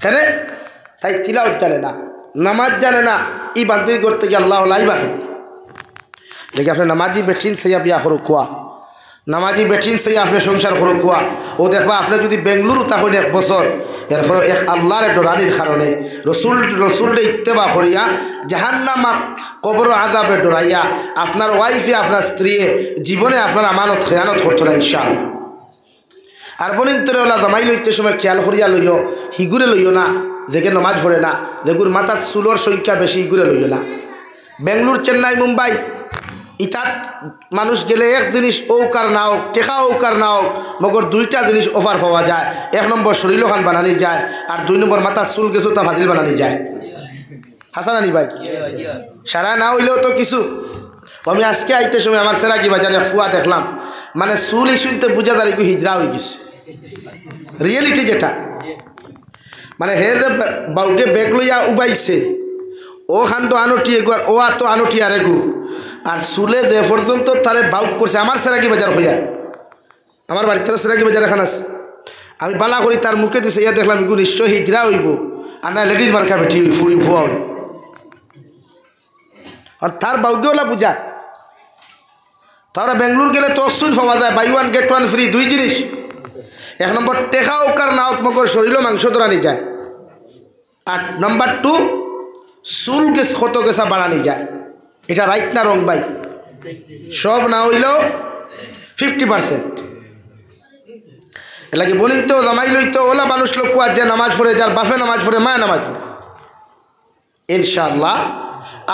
কেন তাই তিলাওয়াত জানে না, নামাজ জানে না, ই বান্দির করতে গিয়ে আল্লাহ লাইবা দেখি আপনি নামাজি বেঠিন সেই বিয়া করো খোয়া, নামাজি বেঠিন সেই আপনি সংসার করো খোয়া। ও দেখবা আপনি যদি বেঙ্গলুরু তখন 1 বছর এরপর এক আল্লাহর ডরানির কারণে রসুলরে ইত্তেবা করিয়া জাহান্নামা কবর আযাবে ডরাইয়া আপনার ওয়াইফে আপনার স্ত্রী জীবনে আপনার আমানত খেয়ানত করতো না ইনশাআল্লাহ। আর বলিন তোরে ওলা জামাই লইতে সময় খেয়াল করিয়া লইও, হিগুরে লইও না দেখে নমাজ পড়ে না, যেগুর মাথার চুলোর সংখ্যা বেশি হিগুরে লইও না। বেঙ্গলোর, চেন্নাই, মুম্বাই ইতাত মানুষ গেলে এক জিনিস ঔকার না হোক, টেকা ঔকার না হোক, মগর 2টা জিনিস অফার পাওয়া যায়। 1 নম্বর শরীর খান বানানি যায়, আর 2 নম্বর মাথার চুল গেছো তা ভাজিল বানানি যায়। হাসানানি ভাই সারা না হইলেও তো কিছু। আমি আজকে আইতে সময় আমার সেরাকি বাজারে ফুয়া দেখলাম, মানে চুল শুনতে বুঝা দাঁড়ি হিজড়া হয়ে গেছে। রিয়েলিটি যেটা মানে হে যে বাউকে বেগ লইয়া উবাইছে, ও খান তো আনটি এগুয়ার, ও আর তো আনটি আর এগু, আর চুলে যে পর্যন্ত তারে বাউক করছে। আমার সেরাকি বাজার হইয়া, আমার বাড়িতে সেরাকি বাজার এখান আছে, আমি বালা করি তার মুখে দিছে, ইয়া দেখলাম এগুলো নিশ্চয় হিজড়া হইব, আর না লেডিজ মার্কা বেঠি ফুরি ভুয়া হইব। আর তার বাউকেওলা বুঝা। তারা বেঙ্গলোর গেলে তো অসুল পাওয়া যায়, বাই 1 get 1 ফ্রি, 2 জিনিস। 1 নম্বর টেকা ওকার না হোক, মগর শরীরও মাংস ধরানি যায়। আর নাম্বার 2 চুল গেছ কত গেছা বাড়ানি যায়। এটা রাইট না রং ভাই? সব না হইলেও 50%। এলাকি বলিন তো জামাই লইতো ওলা মানুষ লোক কুয়ার যে নামাজ পড়ে, যার বাপে নামাজ পড়ে, মায় নামাজ পড়ে, ইনশাআল্লাহ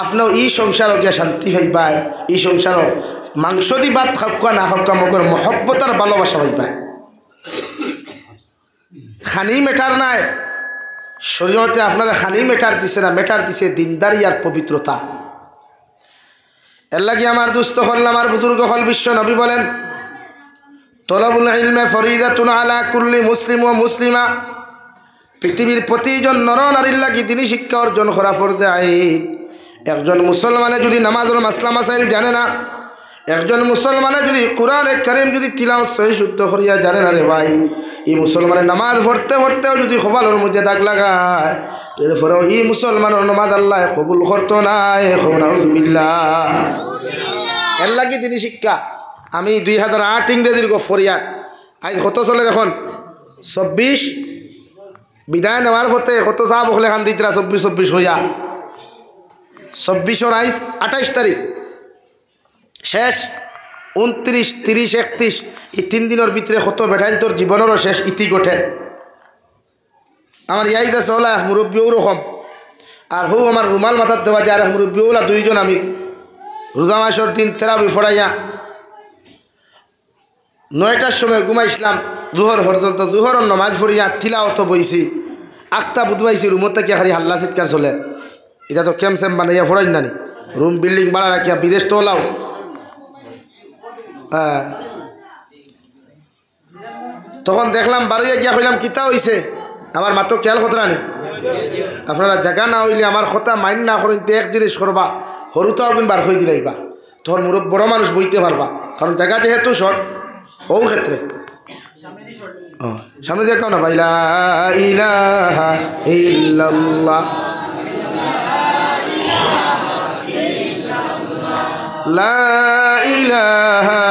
আপনার ই সংসারও গিয়া শান্তি পাইবাই। এই সংসারও মাংস দি ভাত খাওয়া না খাওয়া মগর মহব্বতার ভালোবাসা পাইবাই। খানি মেটার নাই, শরীয়তে আপনারা খানি মেটার দিছে না, মেটার দিছে দিনদারি আর পবিত্রতা। এর লাগি আমার দুস্থ হল, আমার বুজুর্গ হল, বিশ্ব নবী বলেন তলবুল ইলমে ফরিদাতুন আলা কুল্লি মুসলিম ও মুসলিমা। পৃথিবীর প্রতিজন নর নারীর লাগি তিনি শিক্ষা অর্জন করা ফরজে আইন। একজন মুসলমানে যদি নামাজের মাসলা মাসাইল জানে না, একজন মুসলমানে যদি কোরআনে কারীম যদি তিলাওয়াত সহি শুদ্ধ করিয়া জানে না রে ভাই, এই মুসলমানের নামাজ পড়তে পড়তেও যদি কপালের মধ্যে দাগ লাগায়, এরপরেও এই মুসলমানের নামাজ আল্লাহ কবুল করতো না। নাউযুবিল্লাহ। এর লাগি তিনি শিক্ষা। আমি 2008 ইংরেজির ফরিয়াদ, আজ কত চলে এখন 24 বিদায় নেওয়ার পথে কত চা বকলে খান দিতরা 24 হইয়া 24 আজ 28 তারিখ শেষ, 29, 30, 31 এই 3 দিনের ভিতরে কত বেঠাইন তোর জীবনেরও শেষ ইতি গোঠে। আমার ইয়াইদ আছে ওলা মুরব্বী ওরকম, আর হো আমার রুমাল মাথার দেওয়া যায়, আর মুরব্বী ওলা 2 জন। আমি রোজা মাসের দিন তেরাবি ফড়াইয়া 9টার সময় ঘুমাইছিলাম জোহর পর্যন্ত। জোহরের নমাজ পড়িয়া তিলাওয়াত বইছি, আখতা বুধবাইছি, রুমত থেকে খালি হাল্লা চিৎকার চলে। এটা তো ক্যাম্প স্যাম্প বানাইয়া ফড়াই নানি, রুম বিল্ডিং বাড়া রাখিয়া বিদেশ তো ওলাও। হ্যাঁ, তখন দেখলাম বাড়িয়ে গিয়া কইলাম কিতা হইছে, আমার মাত্র খেয়াল কথা নি। আপনারা জায়গা না হইলে আমার কথা মাইন্ড না করেন, এক জিনিস করবা, সরুতাও কিন্তু বার হয়ে দিলাইবা, তখন মোর বড় মানুষ বইতে পারবা, কারণ জায়গা যেহেতু শর্ট। ও ক্ষেত্রে সামনে দেখাও না ভাই, লা ইলাহা ইল্লাল্লাহ, লা ইলাহা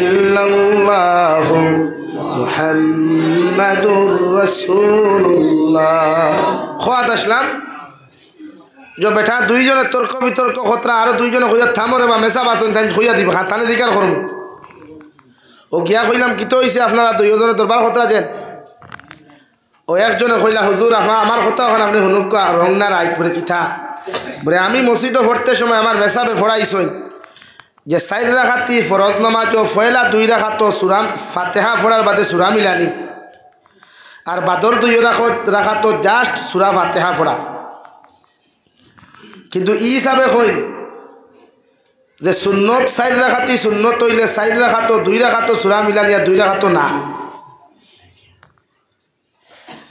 ইল্লাল্লাহ মুহাম্মাদুর রাসূলুল্লাহ। খোয়াত আসলাম যে বেটা 2 জনের তর্ক বিতর্ক খতরা, আরো 2 জনে কইয়া থামরে বা মেসা বাসন তাই কইয়া দিব, তানে দিকার করুন। ও গিয়া কইলাম কিতো হইছে আপনারা 2 জনের দরবার খতরা যেন। ও একজনে কইলা হুজুর আমার কথা এখন আপনি শুনুক, রং না রাইট পরে কিথা বলে, আমি মসজিদে পড়তে সময় আমার মেসাবে ফড়াইছই যে 4 রাকাতি ফরজ নামাজ ও ফয়লা 2 রাকাত সূরা ফাতিহা পড়ার বাদে সূরা মিলানি, আর বাদর 2 রাকাত জাস্ট সূরা ফাতিহা পড়া। কিন্তু ই হিসাবে কই যে সুন্নত 4 রাকাতি সুন্নত হইলে 4 রাকাত 2 রাকাত সূরা মিলানি, আর 2 রাকাত না।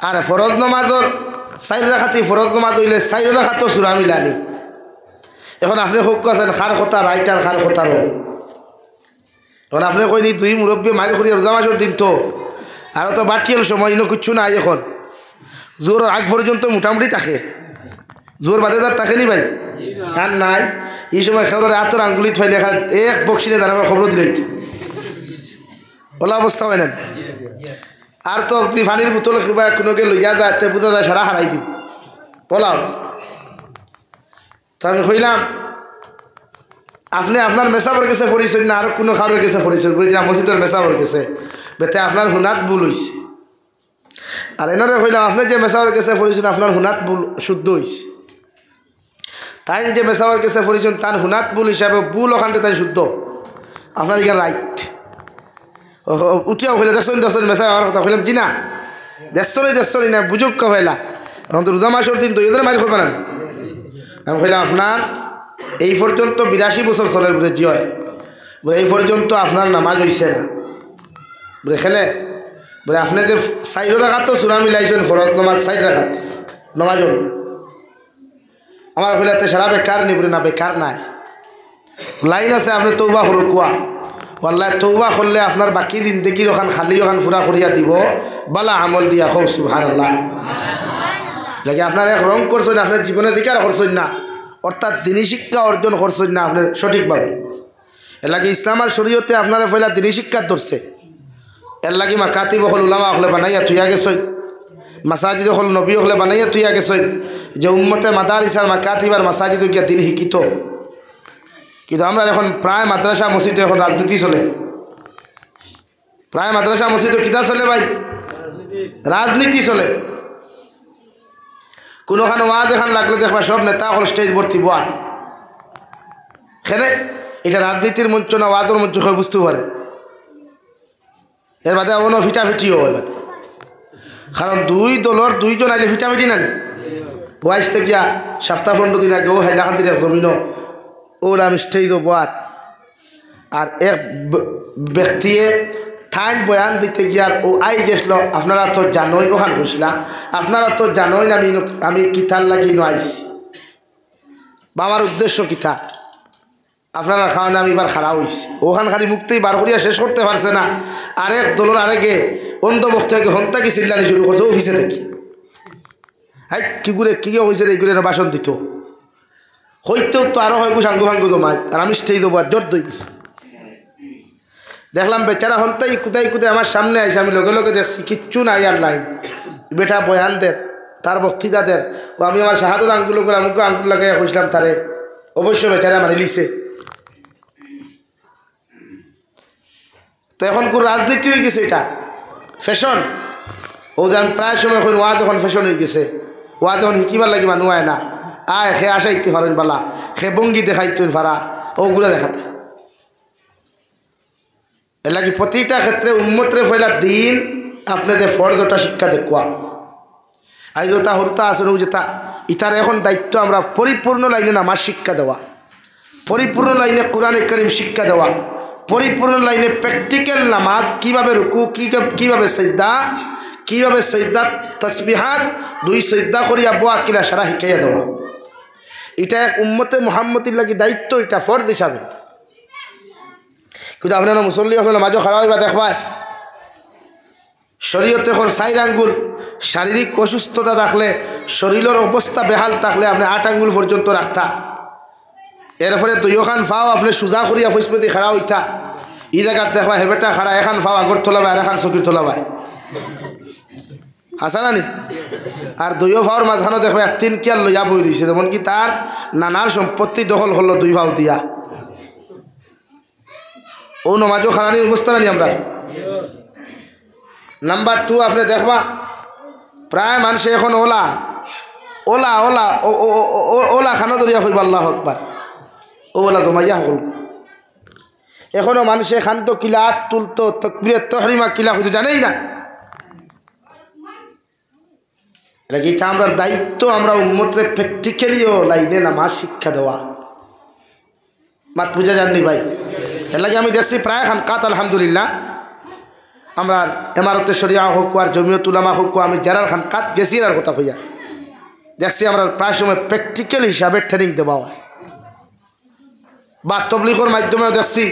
আর ফরজ নামাজের 4 রাকাতি ফরজ নামাজ হইলে 4 রাকাত সূরা মিলানি। এখন আপনি হোক আছেন খার কথা রাইট আর খার কথা রং। এখন আপনি কইনি 2 মুরব্বী মাইল করি রোজা মাসের দিন তো, আর তো বাটিয়াল সময় ইনো কিচ্ছু নাই। এখন জোর আগ পর্যন্ত মোটামুটি থাকে, জোর বাদে তার থাকে নি ভাই আর নাই। এই সময় খেলোয়াড় এত আঙ্গুলি থইলে এক বক্সিনে দাঁড়াবে খবর দিলে ওলা অবস্থা হয় না। আর তো আপনি পানির বোতল কিংবা কোনোকে লইয়া যায় তে বোঝা যায় সারা হারাই দিব ওলা অবস্থা। তো আমি কইলাম আপনি আপনার মেসাবর গেছে পড়িছেন না আর কোনো খাবার গেছে পড়িছেন বুঝলাম মসজিদের মেসাবর গেছে বেতে আপনার হুনাত ভুল হয়েছে। আর এনারে কইলাম আপনি যে মেসাবর গেছে পড়িছেন আপনার হুনাত ভুল শুদ্ধ হয়েছে, তাই যে মেসাবর গেছে পড়িছেন তার হুনাত ভুল হিসাবে ভুল ওখানটা তাই শুদ্ধ, আপনার এখানে রাইট। উঠিয়াও হইলে দেখছেন মেসা আমার কথা কইলাম জি না দেখছনি না বুঝুক কইলা এখন তো রোজা মাসের দিন তো এদের মারি করবে না। আমি কইলাম আপনার এই পর্যন্ত 82 বছর চলে বলে জি হয় বলে এই পর্যন্ত আপনার নামাজ হইছে না বলে এখানে বলে আপনি যে 4 রাকাত তো সুরা মিলাইছেন ফরজ নামাজ 4 রাকাত নামাজ না আমার কইলাতে সারা বেকার নি বলে না বেকার নাই লাইন আছে আপনি তওবা করো কুয়া ওয়াল্লাহ তওবা করলে আপনার বাকি জিন্দেগির ওখান খালি ওখান পুরা করিয়া দিব বালা আমল দিয়া হোক সুবহানাল্লাহ। লাগে আপনার এক রং করছেন আপনার জীবনে দিকার করছেন না অর্থাৎ দিনী শিক্ষা অর্জন করছেন না আপনার সঠিকভাবে। এর লাগে ইসলাম আর শরীয়তে আপনারা পয়লা দিনী শিক্ষা ধরছে। এর লাগে মাকাতিব হল উলামা হলে বানাইয়া তুইয়া গেছই, মাসাজিদ হল নবী হলে বানাইয়া তুইয়া গেছই যে উম্মতে মাদারিস আর মাকাতিব আর মাসাজিদ গিয়া দিন শিক্ষিত। কিন্তু আমরা এখন প্রায় মাদ্রাসা মসজিদে এখন রাজনীতি চলে, প্রায় মাদ্রাসা মসজিদে কিতা চলে ভাই রাজনীতি চলে। কোনোখানে ওয়াজ এখান লাগলে দেখবা সব নেতা হল স্টেজ ভর্তি বয়া খেলে এটা রাজনীতির মঞ্চ না ওয়াজের মঞ্চ হয়ে বুঝতে পারে। এর বাদে অন্য ফিটাফিটিও হয় বাদে, কারণ দুই দলের দুইজন আইলে ফিটাফিটি না ওয়াইজ থেকে সপ্তাহ 15 দিন আগে ও হাইলাখান দিলে জমিনও ওর আমি স্টেজ বাদ আর এক ব্যক্তিয়ে ঠাইন বয়ান দিতে গিয়ার ও আই গেছিল আপনারা তো জানোই ওখান বুঝলা আপনারা তো জানোই না আমি কিতার লাগি আইছি বা আমার উদ্দেশ্য কিতা আপনারা খাওয়ানে আমি এবার খারাপ হয়েছি ওখান খালি মুক্তেই বার করিয়া শেষ করতে পারছে না। আরেক দলের আরেকে অন্ধ বক্তাকে হন্তাকে চিল্লানি শুরু করছে অফিসে থেকে হাই কি করে কী হয়েছে এইগুলো বাসন দিত হইতেও তো আরও হয় সাঙ্গু ভাঙ্গু জমায় আর আমি স্টেজ দেবো আর জোর দই গেছি। দেখলাম বেচারা হন্তাই কুদাই আমার সামনে আইসে আমি লগে লগে দেখছি কিচ্ছু নাই আর লাইন বেটা বয়ানদের তার বক্তৃতাদের ও আমি আমার শাহাদুর আঙ্গুলো করে আমাকে আঙ্গুল লাগাই কইছিলাম তারে অবশ্য বেচারা মানি লিছে। তো এখন কোন রাজনীতি হয়ে গেছে এটা ফ্যাশন ও যে আমি প্রায় সময় এখন ওয়াজ এখন ফ্যাশন হয়ে গেছে ওয়াজ এখন শিকিবার লাগি মানুষ আয় না আয় সে আসাইতে পারেন বালা সে বঙ্গি দেখাইতেন ভাড়া ওগুলো দেখাতে এর লাগে প্রতিটা ক্ষেত্রে উম্মতরে ফেলা দিন আপনাদের ফরজটা শিক্ষা দেখুয়া আজ তা হরতা আসলে যেটা ইতার এখন দায়িত্ব আমরা পরিপূর্ণ লাইনে নামাজ শিক্ষা দেওয়া, পরিপূর্ণ লাইনে কোরআনে কারীম শিক্ষা দেওয়া, পরিপূর্ণ লাইনে প্র্যাকটিক্যাল নামাজ কীভাবে রুকু কীভাবে সজদা তসবিহাত 2 সজদা করিয়া বোয়া কিলা সারা শিখাইয়া দেওয়া। এটা এক উম্মতে মুহাম্মতির লাগি দায়িত্ব, এটা ফরজ হিসাবে। কিন্তু আপনারা মুসল্লি আপনার নামাজও খারাপ হইবা দেখবা শরীয়তে এখন 4 আঙ্গুল শারীরিক অসুস্থতা থাকলে শরীরের অবস্থা বেহাল থাকলে আপনি 8 আঙ্গুল পর্যন্ত রাখতা এরপরে 2 খান ফাও আপনি সুজা করিয়া ফসপতি খাড়া হইতা এই জায়গাত দেখবা হেবেটা খাড়া এখান ফাও আগর তোলাবাই আর এখান চকির তোলাবাই হাসা নানি আর 2 ফাওয়ার মাঝখানে দেখবা 3 কিয়ার লইয়া বই রয়েছে যেমন কি তার নানার সম্পত্তি দখল হলো 2 ফাও দিয়া ও নমাজও খারানির অবস্থা নানি আমরা। নাম্বার 2 আপনি দেখবা প্রায় মানুষ এখন ওলা ওলা ওলা ওলা খানা ধরিয়া কইবা আল্লাহু আকবার ওলা জমাইয়া হল এখনো মানুষে খান্ত কিলা তুলতো তাকবীরে তাহরিমা কিলা হইতো জানেই না। এটা আমরা দায়িত্ব আমরা উম্মতরে প্র্যাকটিক্যালিও লাইনে নামাজ শিক্ষা দেওয়া মাত বুঝা জাননি ভাই। এর লাগে আমি দেখছি প্রায় খানকাত আলহামদুলিল্লাহ আমরা এমারতে শরিয়া হোক আর জমিয়ত উলামা হোক আমি যারার খানকাত গেছি আর কথা কইয়া দেখছি আমরা প্রায় সময় প্র্যাকটিক্যাল হিসাবে ট্রেনিং দেওয়া হয় বা তবলিগের মাধ্যমেও দেখছি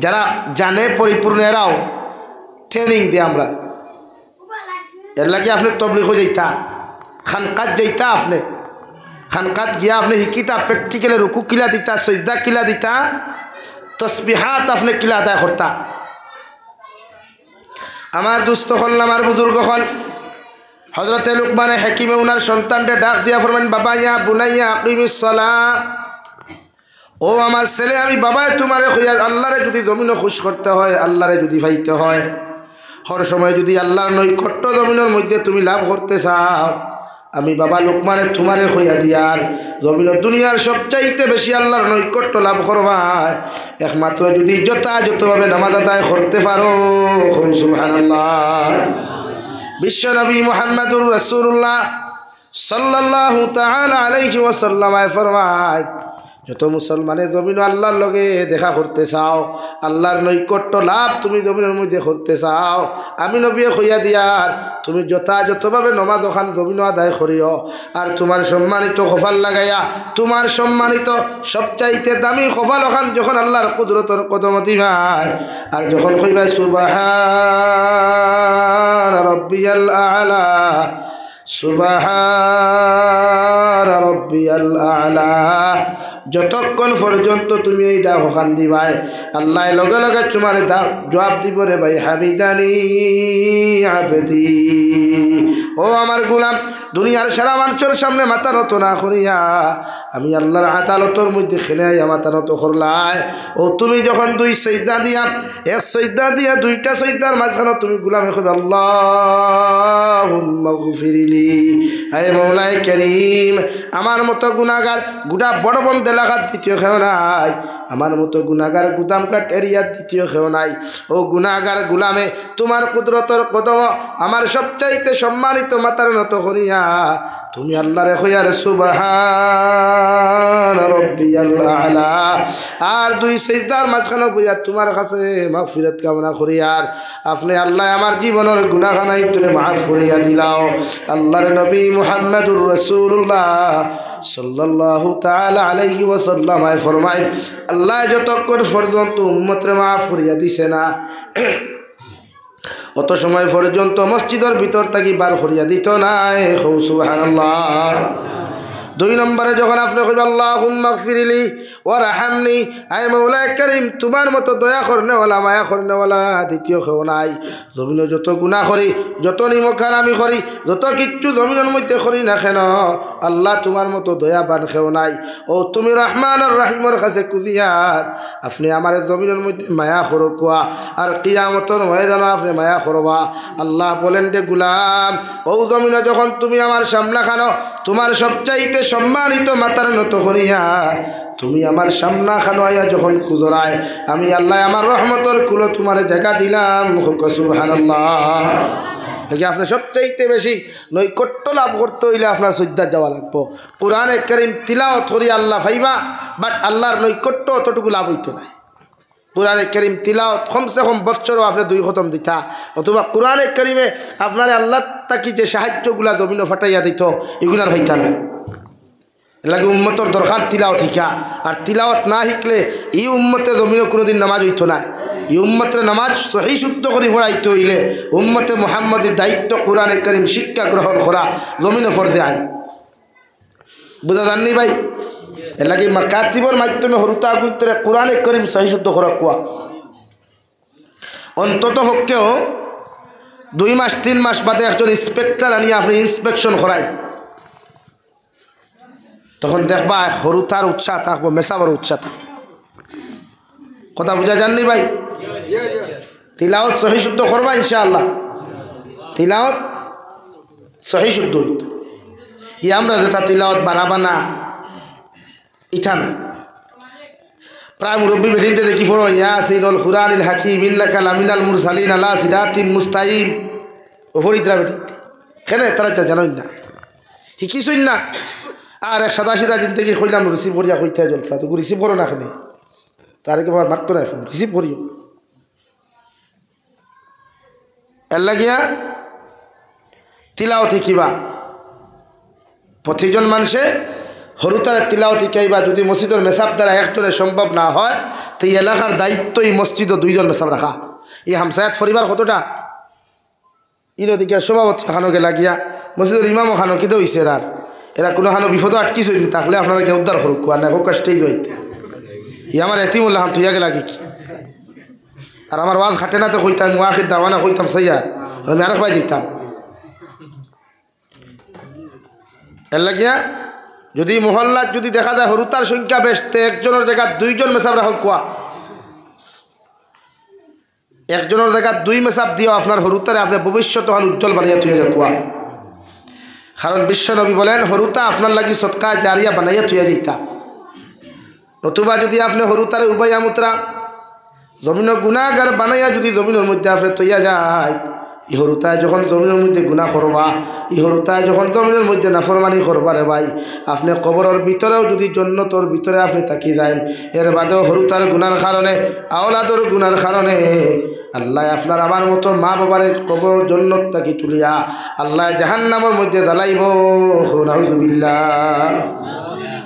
যারা জানে পরিপূর্ণ এরাও ট্রেনিং দিয়ে আমরা। এর লাগে আপনি তবলিগও যাইতা খানকাত যাইতা আপনি খানকাত গিয়া আপনি শিকিতা প্র্যাকটিক্যালে রুকু কিলা দিতা সজদা কিলা দিতা তসবিহাত আপনি কিলা আদায় করতা আমার দুস্থ হল আমার বুজুর্গ হল হযরতে লুকমানে হাকিমে উনার সন্তানকে ডাক দিয়া ফরমান বাবা ইয়া বুনাইয়া আকিমিস সালাহ ও আমার ছেলে আমি বাবা তোমারে কইয়া আল্লাহরে যদি জমিনে খুশ করতে হয় আল্লাহরে যদি পাইতে হয় হর সময় যদি আল্লাহর নৈকট্য জমিনের মধ্যে তুমি লাভ করতে চাও আমি বাবা লোকমানে তোমারে কইয়া দিয়ার জমিনের দুনিয়ার সবচাইতে বেশি আল্লাহর নৈকট্য লাভ করবা একমাত্র যদি যথাযথভাবে নামাজ আদায় করতে পারো সুবহানাল্লাহ বিশ্ব নবী মুহাম্মদুর রাসূলুল্লাহ সাল্লাল্লাহু তাআলা আলাইহি ওয়াসাল্লাম ফরমায় যত মুসলমানের জমিন আল্লাহর লগে দেখা করতে চাও আল্লাহর নৈকট্য লাভ তুমি জমিনের মধ্যে করতে চাও আমি নবী কইয়া দিয়ার তুমি যথাযথভাবে নমাজ ওখান জমিন আদায় করিও আর তোমার সম্মানিত কপাল লাগাইয়া তোমার সম্মানিত সবচাইতে দামি কপাল ওখান যখন আল্লাহর কুদরতর কদম দিবাই আর যখন কইবা সুবহান রাব্বিয়াল আ'লা সুবহান রাব্বিয়াল আ'লা যতক্ষণ পর্যন্ত তুমি এই ডাক ওখান দিবাই আল্লাহ লগে লগে তোমার জবাব দিব রে ভাই হামিদানি আবদি ও আমার গোলাম দুনিয়ার সারা মানুষের সামনে মাথা নত না করিয়া আমি আল্লাহর আদালতের মধ্যে খেলে মাথা নত করলাই ও তুমি যখন দুই সজদা দিয়া এক সজদা দিয়া দুইটা সজদার মাঝখানে তুমি গোলামে কইবে আল্লাহুম্মা গফিরলি হে মওলাই করিম আমার মতো গুনাহগার গোটা বড় বন্ধ এলাকার দ্বিতীয় কেউ নাই আমার মতো গুনাহগার গুদাম কাট এরিয়ার দ্বিতীয় কেউ নাই ও গুনাহগার গোলামে তোমার কুদরতর কদম আমার সবচাইতে সম্মানিত মাথার নত করিয়া তুমি আল্লাহরে কইয়া রে সুবহান রাব্বিয়াল আ'লা আর দুই সিজদার মাঝখানে বইয়া তোমার কাছে মাগফিরাত কামনা করি আর আপনি আল্লাহ আমার জীবনের গুনাহখানাই তুমি মাফ করিয়া দিলাও আল্লাহর নবী মুহাম্মদুর রাসূলুল্লাহ সাল্লাল্লাহু তাআলা আলাইহি ওয়াসাল্লাম ফরমায় আল্লাহ যতক্ষণ পর্যন্ত উম্মতরে মাফ করিয়া দিছে না অত সময় পর্যন্ত মসজিদের ভিতর থাকি বার করিয়া দিত নাই সুবহানাল্লাহ দুই নম্বরে যখন আপনি কইবেন আল্লাহুম্মা গফিরলি ওয়ারহামনি আয় মওলা করিম তোমার মতো দয়া করনেওয়ালা মায়া করনেওয়ালা দ্বিতীয় কেউ নাই জমিনে যত গুনাহ করি যত নিমখান আমি করি যত কিচ্ছু জমিনের মধ্যে করি না কেন আল্লাহ তোমার মতো দয়াবান কেউ নাই ও তুমি রহমান আর রহিমের কাছে কুদিয়ার আপনি আমার জমিনের মধ্যে মায়া করো কোয়া আর কিয়ামতের ময়দানে আপনি মায়া করবা আল্লাহ বলেন যে গোলাম ও জমিনে যখন তুমি আমার সামনে খানো তোমার সবচাইতে সম্মানিত মাথার নত করিয়া তুমি আমার সামনা খানো আয়া যখন কুজরায় আমি আল্লাহ আমার রহমতের কুলো তোমার জায়গা দিলাম সুবহানাল্লাহ দেখি আপনার সবচাইতে বেশি নৈকট্য লাভ করতে হইলে আপনার সজ্জার যাওয়া লাগবো কোরআনে কারীম তিলাওয়াত করি আল্লাহ ভাইবা বাট আল্লাহর নৈকট্য অতটুকু লাভ হইতো না কোরআনে কারীম তিলাওয়াত কমসে কম বছরও আপনি 2 খতম দিতা অথবা কোরআনে কারীমে আপনার আল্লাহ তাকি যে সাহায্যগুলা জমিনে ফাটাইয়া দিত এগুলার হইতা না লাগে উম্মতর দরকার তিলাওয়াত শিখা আর তিলাওয়াত না শিখলে এই উম্মতে জমিনে কোনোদিন নামাজ হইতো না এই উম্মতের নামাজ সহি শুদ্ধ করে পড়াইতে হইলে উম্মতে মুহাম্মদের দায়িত্ব কোরআনে কারীম শিক্ষা গ্রহণ করা জমিনে ফরজে আইন বুঝা জাননি ভাই এর লাগে মাকাতিবর মাধ্যমে হরুতা গুইতরে কোরআনে কারীম সহি শুদ্ধ করা কোয়া অন্তত পক্ষেও 2 মাস 3 মাস বাদে একজন ইন্সপেক্টর আনিয়ে আপনি ইন্সপেকশন করায় তখন দেখবা হরুতার উৎসাহ থাকবো মেসাবার উৎসাহ থাকবো কথা বুঝা জাননি ভাই তিলাওয়াত সহি শুদ্ধ করবা ইনশাআল্লাহ তিলাওয়াত সহি শুদ্ধ হইতো ই আমরা যেটা তিলাওয়াত বাড়াবা না ইটা না প্রায় মুরব্বী বেঠিনতে দেখি পড়ো ইয়াসিনুল কুরআনিল হাকিম ইন্নাকা লামিনাল মুরসালিন আলা সিরাতিন মুস্তাকিম ও ফরিদরা বেঠিনতে কেন তারা জানোই না শিকিছই না আর এক সাদা সিধা জিন্দগি কইলাম রিসিভ করিয়া কইতে জলসা তো রিসিভ করো না কেন তার একবার মারতো না ফোন রিসিভ করিও এর লাগিয়া তিলাওয়াত শিকিবা প্রতিজন মানুষে হরুতারে তিলাওয়াত শিকাইবা যদি মসজিদের মেসাব দ্বারা একজনের সম্ভব না হয় তো এই এলাকার দায়িত্ব এই মসজিদও 2 জন মেসাব রাখা এই হামসায়াত পরিবার কতটা ইদিকে সভাপতি এখানে লাগিয়া মসজিদের ইমাম খানো কিতো হয়েছে এরা কোনো খানো বিপদ আটকিস হইনি তাহলে আপনারা কে উদ্ধার করুক আর না হোক কষ্টেই হইতে ই আমার এতিমুল্লাহ তুই আগে লাগে কি আর আমার ওয়াজ খাটে না তো কইতাম মুআখির দাওয়ানা কইতাম সাইয়ার আমি আরেক ভাই যেতাম এর লাগিয়া যদি মহল্লাত যদি দেখা যায় হরুতার সংখ্যা বেশতে একজনের জায়গা দুইজন মেসাব রাখক কোয়া একজনের জায়গা দুই মেসাব দিও আপনার হরুতারে আপনার ভবিষ্যৎ হন উজ্জ্বল বানিয়ে তুই কোয়া কারণ বিশ্বনবী বলেন হরুতা আপনার লাগি সৎকা জারিয়া বানাইয়া থুয়া যেতা নতুবা যদি আপনি হরুতারে উবাইয়া মুত্রা জমিন গুণাগার বানাইয়া যদি জমিনের মধ্যে আপনি তৈয়া যায় ই হরুতায় যখন জমিনের মধ্যে গুণা করবা ই হরুতায় যখন জমিনের মধ্যে নাফরমানি করবা রে ভাই আপনি কবরের ভিতরেও যদি জন্নতর ভিতরে আপনি তাকিয়ে যান এর বাদেও হরুতার গুণার কারণে আওলাদর গুণার কারণে আল্লাহ আপনার আমার মতো মা বাবার কবর জন্নত তাকি তুলিয়া আল্লাহ জাহান্নামের মধ্যে জ্বালাইব নাউযুবিল্লাহ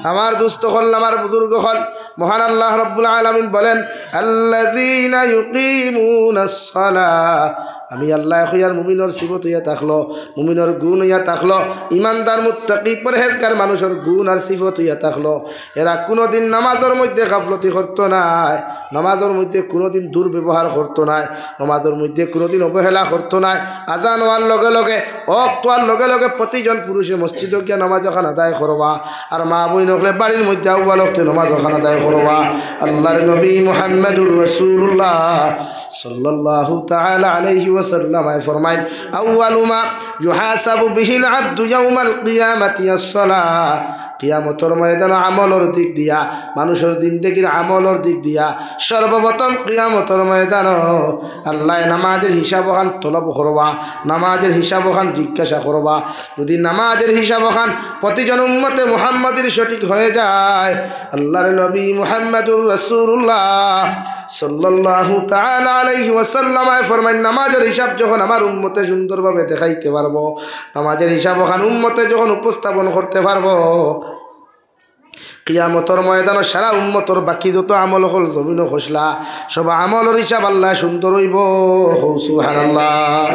আমার দুস্থ হল আমার বুজুর্গ হল মহান আল্লাহ রাব্বুল আলামিন বলেন আল্লাযীনা ইউকিমুনাস সালাহ আমি আল্লাহ খুয়ার মুমিনের সিফত হইয়া থাকলো মুমিনের গুণ হইয়া থাকলো ইমানদার মুত্তাকি পরহেজগার মানুষের গুণ আর সিফত হইয়া থাকলো এরা কোনোদিন নামাজের মধ্যে গাফলতি করতো নাই নামাজের মধ্যে কোনোদিন দুর্ব্যবহার করতো নাই নামাজের মধ্যে কোনোদিন অবহেলা করতো নাই আজান হওয়ার লগে লগে অক্তার লগে লগে প্রতিজন পুরুষে মসজিদে গিয়া নামাজ ওখান আদায় করবা আর মা বই নকলে বাড়ির মধ্যে আউ্বাল ওয়াক্তে নামাজ ওখান আদায় করবা আল্লাহর নবী মুহাম্মদুর রাসূলুল্লাহ সাল্লাল্লাহু তাআলা আলাইহি ওয়াসাল্লাম ফরমাইন আউয়ালু মা ইউহাসাবু বিহিল আবদু ইয়াউমাল কিয়ামাতি আস-সালাহ কিয়ামতের ময়দানে আমলের দিক দিয়া মানুষের জিন্দেগির আমলের দিক দিয়া সর্বপ্রথম কিয়ামতের ময়দান আল্লাহ নামাজের হিসাব ওখান তলব করবা নামাজের হিসাব ওখান জিজ্ঞাসা করবা যদি নামাজের হিসাব ওখান প্রতিজন উম্মতে মুহাম্মাদের সঠিক হয়ে যায় আল্লাহর নবী মুহাম্মদুর রাসূলুল্লাহ সাল্লাল্লাহু তাআলা আলাইহি ওয়াসাল্লাম ফরমান নামাজের হিসাব যখন আমার উম্মতে সুন্দরভাবে দেখাইতে পারবো নামাজের হিসাব ওখান উম্মতে যখন উপস্থাপন করতে পারবো কিয়ামতের ময়দানে সারা উম্মতর বাকি যত আমল হল জমিন খসলা সব আমলের হিসাব আল্লাহ সুন্দর হইব সুবহানাল্লাহ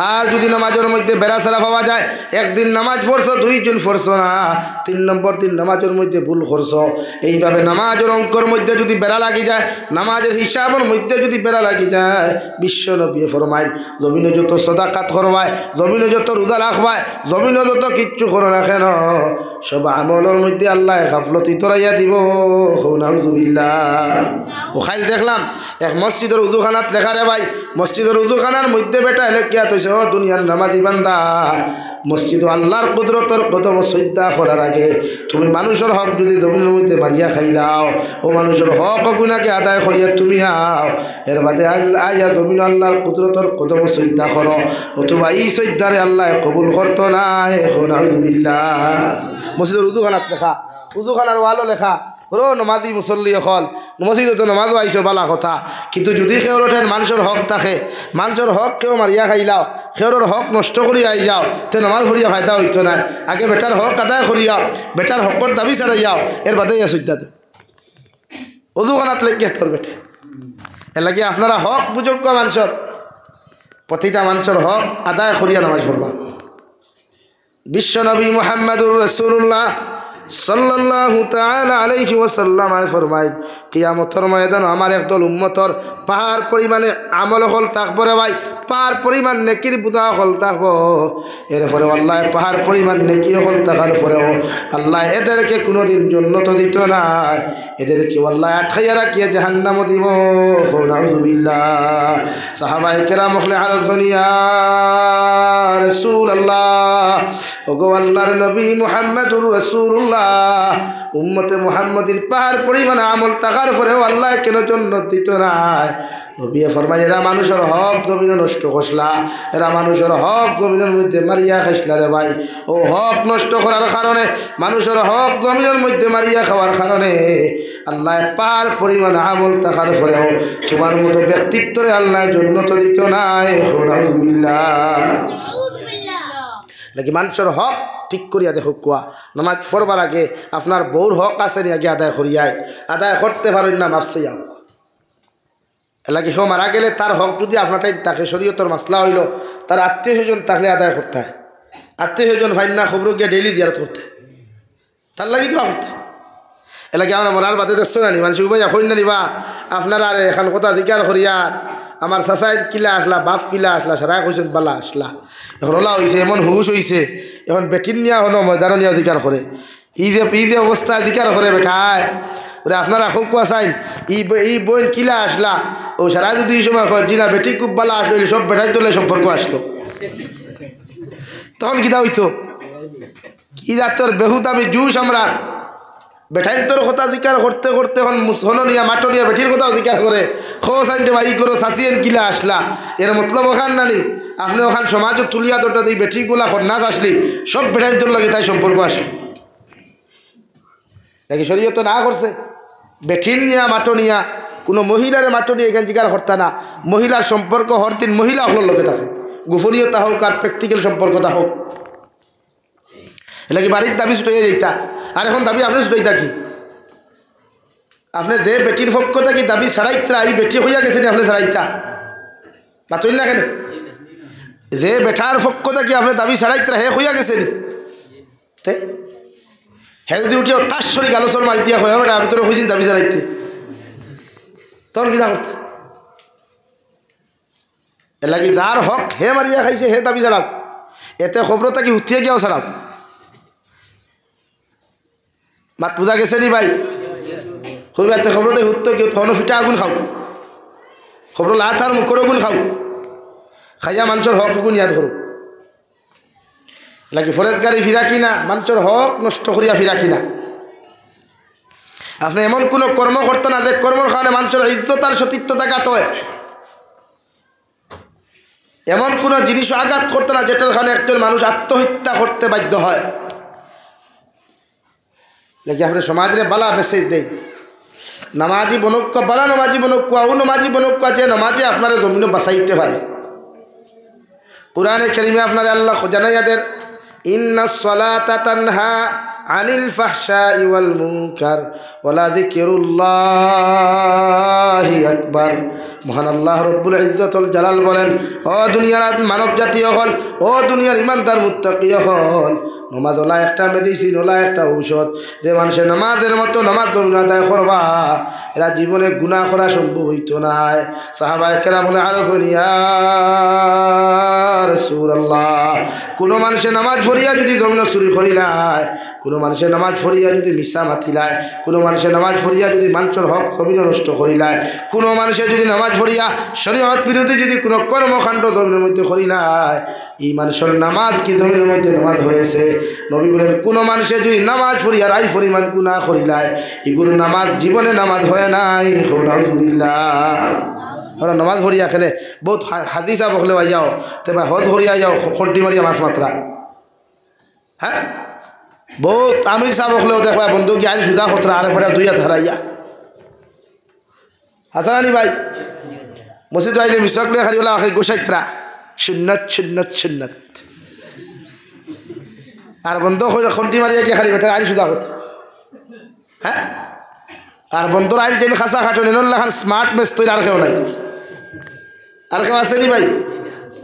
আর যদি নামাজের মধ্যে বেড়াছাড়া পাওয়া যায় একদিন নামাজ পড়ছো দুইজন পড়ছো না 3 নম্বর দিন নামাজের মধ্যে ভুল করছো এইভাবে নামাজের অঙ্কর মধ্যে যদি বেড়া লাগি যায় নামাজের হিসাবের মধ্যে যদি বেড়া লাগি যায় বিশ্ব নবী ফরমাইন জমিনে যত সাদাকাত করবায় জমিনে যত রোজা রাখবায় জমিনে যত কিচ্ছু করো না কেন সব আমলের মধ্যে আল্লাহ গাফলতি তরাইয়া দিব নাউযুবিল্লাহ ও খাইল দেখলাম এক মসজিদের উযুখানাত লেখা রে ভাই মসজিদের উযুখানার মধ্যে বেটা লেখিয়া তৈছে ও দুনিয়ার নামাজি বান্দা মসজিদ আল্লাহর কুদরতের কদম শ্রদ্ধা করার আগে তুমি মানুষের হক যদি জমিনের মধ্যে মারিয়া খাইলাও ও মানুষের হক গুণাকে আদায় করিয়া তুমি আও এর বাদে আইয়া জমিন আল্লাহর কুদরতের কদম শ্রদ্ধা করো অথবা এই শ্রদ্ধারে আল্লাহ কবুল করতো না নাউযুবিল্লাহ মসজিদের উযুখানাত লেখা উযুখানার ওয়ালও লেখা রো নমাজি মুসল্লি হল মসজিদে তো নমাজও আইসো বালা কথা কিন্তু যদি সেওর ওঠেন মানুষের হক থাকে মানুষের হক কেউ মারিয়া খাইলাও সেওর হক নষ্ট করি আই যাও তে নমাজ ভরিয়া ফায়দা হইতো না আগে বেটার হক আদায় করিয়াও বেটার হকর দাবি ছাড়াই যাও এর বাদে সুদ্ধাতে উযুখানাত লেগে তোর বেটে এর লাগে আপনারা হক বুযোগ্য মানুষের প্রতিটা মানুষের হক আদায় করিয়া নামাজ পড়বা বিশ্বনবী মুহাম্মদুর রাসূলুল্লাহ সাল্লাল্লাহু তাআলা আলাইহি ওয়াসাল্লাম ফরমাইন কিয়ামতের ময়দানে আমার একদল উম্মতর পাহাড় পরিমাণে আমল হল থাকবো রে ভাই পাহাড় পরিমাণ নেকির বুঝা হল থাকবো এরপরে আল্লাহ পাহাড় পরিমাণ নেকি হল থাকার পরেও আল্লাহ এদেরকে কোনোদিন জান্নাত দিত না এদেরকে আল্লাহ আটকাইয়া রাখিয়া জাহান্নাম দিব নাউযুবিল্লাহ সাহাবায়ে কেরাম হলে আরজ দুনিয়া রাসূলুল্লাহ ওগো আল্লাহর নবী মুহাম্মদুর রাসূলুল্লাহ উম্মতে মুহাম্মাদির পাহাড় পরিমাণ আমল থাকার পরেও আল্লাহ কেন জান্নাত দিত না নবী ফরমায় এরা মানুষের হক জমিনে নষ্ট করলা এরা মানুষের হক জমিনের মধ্যে মারিয়া খাইসলা রে ভাই ও হক নষ্ট করার কারণে মানুষের হক জমিনের মধ্যে মারিয়া খাওয়ার কারণে আল্লাহ পার পরিমাণ আমল থাকার পরেও তোমার মতো ব্যক্তিত্বরে আল্লাহ জান্নাত দিত না নাকি মানুষের হক ঠিক করিয়া দেখো কুয়া নামাজ পড়বার আগে আপনার বউর হক আছে নি আগে আদায় করিয়ায় আদায় করতে পারেন না মাফসে যাও এলাকি কেউ মারা গেলে তার হক যদি আপনারটাই তাকে শরীয়তের মাসলা হইল তার আত্মীয় স্বজন তাহলে আদায় করতে হয় আত্মীয়জন ভাই না খবর গিয়ে ডেইলি জিয়ারত করতে তার লাগি দোয়া করতে এলাকি আমরা মরার বাদে দেখছো না নি মানুষ উপায় এখন না নিবা আপনারা আর এখন কথা দিকার করিয়ার আমার চাচাই কিলা আসলা বাপ কিলা আসলা সারা কইছেন বালা আসলা এখন ওলা হয়েছে এমন হুশ হয়েছে এখন বেটিন নিয়া হনো ময়দান নিয়ে অধিকার করে ই যে অবস্থা অধিকার করে বেটায় ওরা আপনারা খুব কোয়া চাইন ই বই কিলা আসলা ও সারা যদি এই সময় কয় জিনা বেটি খুব বালা আসলো সব বেটাই তোলে সম্পর্ক আসলো তখন কিতা হইতো কি যাত্তর বেহুত আমি জুস আমরা বেঠাইন তোর কথা অধিকার করতে করতে এখন হননিয়া মাটনিয়া বেটির কথা অধিকার করে খো সাইনটে ভাই করো সাসিয়েন কিলা আসলা এর মতলব ওখান নানি আপনি ওখান সমাজও তুলিয়া তোটা দিই বেটিগুলা খন্নাস আসলি সব বেঠাইন তোর লাগে তাই সম্পর্ক আসে নাকি শরীয়ত না করছে বেঠিন নিয়া মাটনিয়া কোনো মহিলার মাটনিয়া এখান জিকার হরতা না মহিলার সম্পর্ক হরদিন মহিলা হলোর লগে থাকে গোপনীয়তা হোক আর প্র্যাকটিক্যাল সম্পর্কতা হোক এলাকি বাড়ির দাবি ছুটে যাইতা আর এখন দাবি আপনি ছুটাইতা কি আপনি যে বেটির পক্ষ থাকি দাবি ছাড়াইতা এই বেটি হইয়া গেছেন আপনি ছাড়াইতা মাতুই না কেন যে বেটার পক্ষ থাকি আপনি দাবি ছাড়াইতা হে হইয়া গেছেন হে যদি উঠিও তার শরীর আলোচনা মারি দিয়া হয় আমি তোর হয়েছি দাবি ছাড়াইতে তখন কিনা করতে এর লাগি যার হক হে মারিয়া খাইছে হে দাবি ছাড়াও এতে খবর থাকি উঠিয়ে গিয়াও ছাড়াও মাত বুঝা গেছে নি ভাই হইবা এতে খবর দেয় হুত্ত কেউ তখন ফিটা আগুন খাও খবর লাত আর মুখর আগুন খাও খাইয়া মানুষের হক আগুন ইয়াদ করো লাগি ফরেজগারি ফিরা কিনা মানুষের হক নষ্ট করিয়া ফিরা কিনা আপনি এমন কোনো কর্ম করতে না যে কর্মর কারণে মানুষের ইজ্জত আর সতীর্থতা আঘাত হয় এমন কোনো জিনিস আঘাত করতে না যেটার কারণে একজন মানুষ আত্মহত্যা করতে বাধ্য হয় लेकिन अपने समाज रे बाला मैसेज दे नमाजी बनोक बाला नमाजी बनोक ও नमाजी बनोक যে নমাজে আপনারা জমিনে বাঁচাইতে পারে কুরআনে কারীমে আপনারা আল্লাহ জানাইয়াদের ইন্নাস সালাতা তানহা আনিল ফাহশাই ওয়াল মুনকার ওয়ালা যিকরুল্লাহি আকবার মহান আল্লাহ রব্বুল ইজ্জতুল জালাল বলেন ও দুনিয়ার মানব জাতি হল ও দুনিয়ার ইমানদার মুত্তাকি হল নমাজ ওলা একটা মেডিসিন ওলা একটা ঔষধ যে মানুষের নামাজের মতো নামাজ আদায় করবা এরা জীবনে গুনাহ করা সম্ভব হইতো না সাহাবায়ে কেরাম বলে আরফুন ইয়া রাসূলুল্লাহ কোনো মানুষের নামাজ পড়িয়া যদি জমিন চুরি করিলায় কোনো মানুষের নামাজ পড়িয়া যদি মিশা মাতিলায় কোনো মানুষের নামাজ পড়িয়া যদি মানুষের হক জমিন নষ্ট করিলায় কোনো মানুষের যদি নামাজ পড়িয়া শরীয়ত বিরোধী যদি কোনো কর্মকাণ্ড জমিনের মধ্যে করিলায় এই মানুষের নামাজ কি জমিনের মধ্যে নামাজ হয়েছে নবী বলেন কোনো মানুষের যদি নামাজ পড়িয়া রাই পরিমাণ গুনাহ করিলায় এগুলো নামাজ জীবনে নামাজ হয় নাই আলহামদুলিল্লাহ ওরা নামাজ পড়িয়া খেলে বহুত হাদিসা বকলে ভাই যাও তবে হদ ভরিয়া যাও খন্টি মারিয়া মাছ মাত্রা হ্যাঁ বহুত আমির সাহেব হলেও দেখবা বন্ধু কি আজ সুদা খতরা আর পরে দুই হাত হারাইয়া হাসান আলী ভাই মসজিদ আইলে মিশকলে খালি ওলা গোসাইত্রা সুন্নত সুন্নত সুন্নত আর বন্ধ খন্টি মারিয়া গিয়ে খালি বেটার আইল সুদা খত হ্যাঁ আর বন্ধুর আইল যেন খাসা খাটো নেন লাখান স্মার্ট মেস তৈরি আর কেউ নাই আর কেউ আসেনি ভাই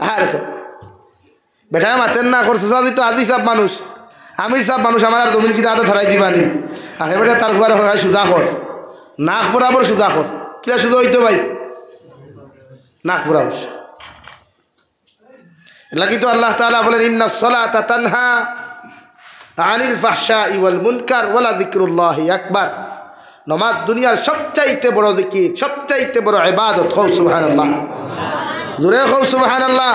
আর কেউ বেটা মাতেন না করছে তো আদি সব মানুষ আমির সাহেব মানুষ আমার আর জমিন কিনা আদা ধরাই দিবানি আর এবারে তার ঘরে হয় সুদা কর নাক বরাবর সুদা কর কিনা সুদা হইতো ভাই নাক বরাবর লাগি তো আল্লাহ তাআলা বলেন ইন্নাস সালাতা তানহা আনিল ফাহশাই ওয়াল মুনকার ওয়ালা যিকরুল্লাহি আকবার নামাজ দুনিয়ার সবচাইতে বড় জিকির সবচাইতে বড় ইবাদত হও সুবহানাল্লাহ জোরে হও সুবহানাল্লাহ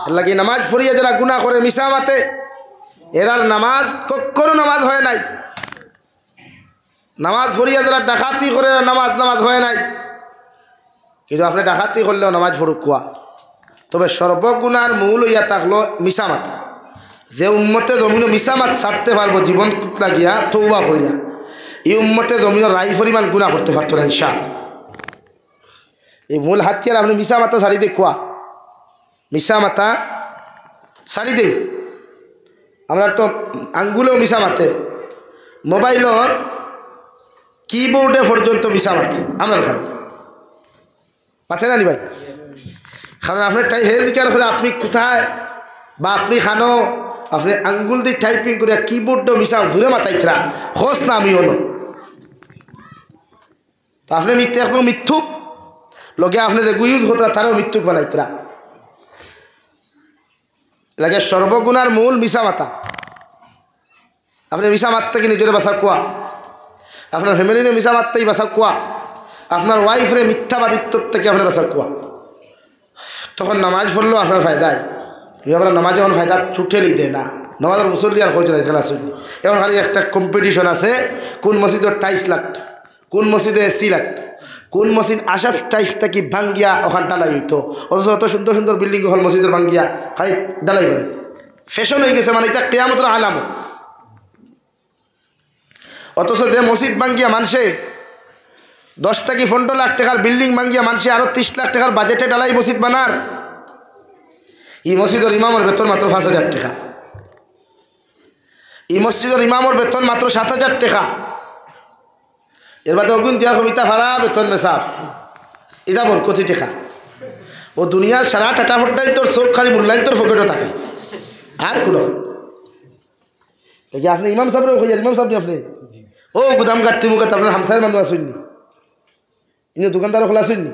লাগি নামাজ পড়িয়া যারা গুনাহ করে মিশা মাতে এরার নামাজ কখনো নামাজ হয় নাই নামাজ পড়িয়া যারা ডাকাতি করে নামাজ হয় নাই কিন্তু আপনি ডাকাতি করলেও নামাজ পড়ুক কোয়া তবে সর্বগুণার মূল হইয়া থাকলো মিশা মাতা যে উম্মতে জমিন মিশা মাত ছাড়তে পারবো জীবন লাগিয়া তৌবা করিয়া এই উম্মতে জমিন রাই পরিমাণ গুনাহ করতে পারতো না ইনশাআল্লাহ এই মূল হাতিয়ার আপনি মিশা মাতা ছাড়ি দে কোয়া মিশা মাতা ছাড়ি দে আমরা তো আঙ্গুলেও মিশা মাতে মোবাইলর কিবোর্ডে পর্যন্ত মিশা মাতে আমরা খারাপ মাতে জানি ভাই কারণ আপনার টাই হেলথ কেয়ার করে আপনি কোথায় বা আপনি খানো আপনি আঙ্গুল দিয়ে টাইপিং করে কিবোর্ডও মিশা ঘুরে মাথাইতরা হোস না আমি হলো তো আপনি মিথ্যে এখন মিথ্যুক লোকে আপনি যে গুইউজ হতরা তারও মৃত্যুক বানাইতরা লাগে সর্বগুণার মূল মিশা মাতা আপনি মিশা মারতে কি নিজের বাসা কোয়া আপনার ফ্যামিলিরে মিশা মারতেই বাসা কোয়া আপনার ওয়াইফরে মিথ্যাবাদিত্ব থেকে আপনার বাসা কোয়া তখন নামাজ পড়লেও আপনার ফায়দায় আমরা নামাজ যখন ফায়দা ছুটেলি দেয় না নামাজের মুসল্লি আর খোঁজ নাই খেলা শুনি এখন খালি একটা কম্পিটিশন আছে কোন মসজিদের টাইলস লাগত কোন মসজিদে এসি লাগত কোন মসজিদ আশাফ টাইপটা কি ভাঙ্গিয়া ওখান ডালাই হইতো অথচ অত সুন্দর সুন্দর বিল্ডিং হল মসজিদের ভাঙ্গিয়া খালি ডালাই করে ফ্যাশন হয়ে গেছে মানে এটা কেয়ামতের আলামত অথচ যে মসজিদ ভাঙ্গিয়া মানুষে 10 থেকে 15 লাখ টাকার বিল্ডিং ভাঙ্গিয়া মানুষে আরও 30 লাখ টাকার বাজেটে ডালাই মসজিদ বানার এই মসজিদের ইমামের বেতন মাত্র 5,000 টাকা এই মসজিদের ইমামের বেতন মাত্র 7,000 টাকা এর বাদে অগুন দিয়া কবিতা ভাড়া বেতন মেসাব এটা বল কোটি টাকা ও দুনিয়ার সারা টাটা ফটাই তোর চোখ খালি মূল্যায়ন তোর পকেটও থাকে আর কোনো আপনি ইমাম সাহেব ইমাম সাহেব আপনি ও গুদাম কাটতে মুখে আপনার হামসায়ের মানুষ আসুননি ইনি দোকানদারও খোলা আসুননি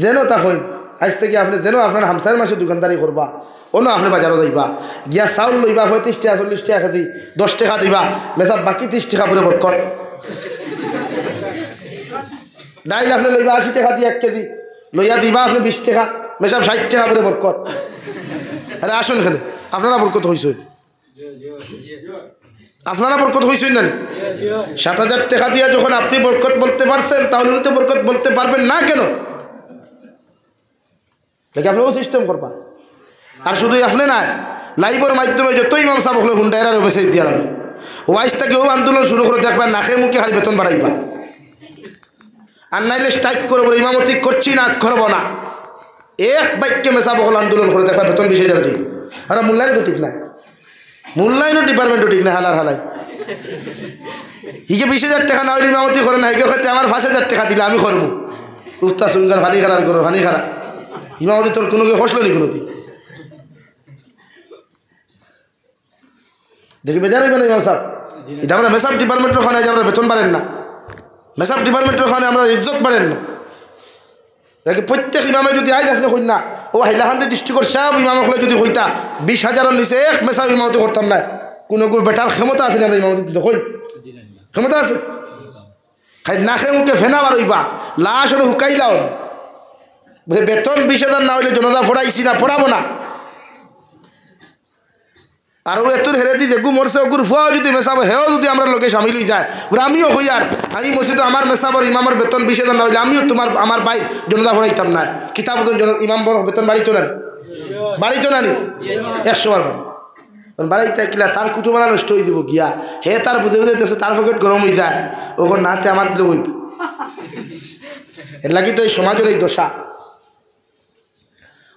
যেন তা হই আজ থেকে আপনি যেন আপনার হামসায়ের মাসে দোকানদারি করবা অন্য আপনি বাজারও যাইবা গিয়া চাউল লইবা 35 টাকা 40 টাকা কেজি 10 টাকা দিবা মেসাব বাকি 30 টাকা পরে বরকত ডাইল আপনি লইবা 80 টাকা দিয়ে 1 কেজি লইয়া দিবা আপনি 20 টাকা মেসাব 60 টাকা পরে বরকত আরে আসুন এখানে আপনারা বরকত হইছেন আপনারা বরকত হইছেন না 7,000 টাকা দিয়ে যখন আপনি বরকত বলতে পারছেন তাহলে উনি তো বরকত বলতে পারবেন না কেন দেখে আপনিও সিস্টেম করবা আর শুধুই আপনি না লাইভের মাধ্যমে যতই ইমাম সাহেব হলে হুন্ডাইরারও মেসেজ দিয়ে আমি ওয়াইস থেকেও আন্দোলন শুরু করে দেখবেন নাকে মুখে খালি বেতন বাড়াইবা আর নাইলে স্ট্রাইক করবো ইমামতি করছি না করব না এক বাক্যে মেসা বকল আন্দোলন করে দেখবা বেতন 20,000 ঠিক আর মূল্যায়ন তো ঠিক নাই মূল্যায়নও ডিপার্টমেন্টও ঠিক নাই হালার হালাই হিকে 20,000 টাকা না হইলে ইমামতি করে না হিকে হয়তো আমার 5,000 টাকা দিলে আমি করবো উফতা সুন্দর ভানি খারাপ করো ভানি খারাপ ইমামতি তোর কোনো হসলো নি কোনো দিন দেখি বেজারই না ইমাম সাহেব এটা আমরা মেসাব ডিপার্টমেন্টের ওখানে যে আমরা বেতন বাড়েন না মেসাব ডিপার্টমেন্টের ওখানে আমরা ইজ্জত বাড়েন না দেখি প্রত্যেক ইমামে যদি আইজ আপনি হই না ও হাইলাকান্দি ডিস্ট্রিক্টের সব ইমামকলে যদি হইতা 20,000-এর নিচে এক মেসাব ইমামতি করতাম না কোনো বেটার ক্ষমতা আছে না আমরা ইমামতি হই ক্ষমতা আছে খাই না খেয়ে মুখে ফেনা বারইবা লাশ হলে হুকাইলাও বেতন 20,000 না হইলে জনতা পড়াইছি না পড়াবো না আর ও এত হেরে দি দেখু মরছে ওগুর ফুয়াও যদি মেসাব হেও যদি আমরা লোকে সামিল হয়ে যায় ওরা আমিও হই আর আমি মসজিদে আমার মেসাবর ইমামের বেতন 20,000 না হইলে আমিও তোমার আমার ভাই জনতা পড়াইতাম না কিতাব ইমাম বেতন বাড়িত না বাড়িত না নি 100 বার বাড়াইতে কিলা তার কুটুমানা নষ্ট হয়ে দিব গিয়া হে তার বুঝে বুঝেছে তার পকেট গরম হয়ে যায় ওখান নাতে আমার দিলে হইব এর লাগি তো এই সমাজের এই দশা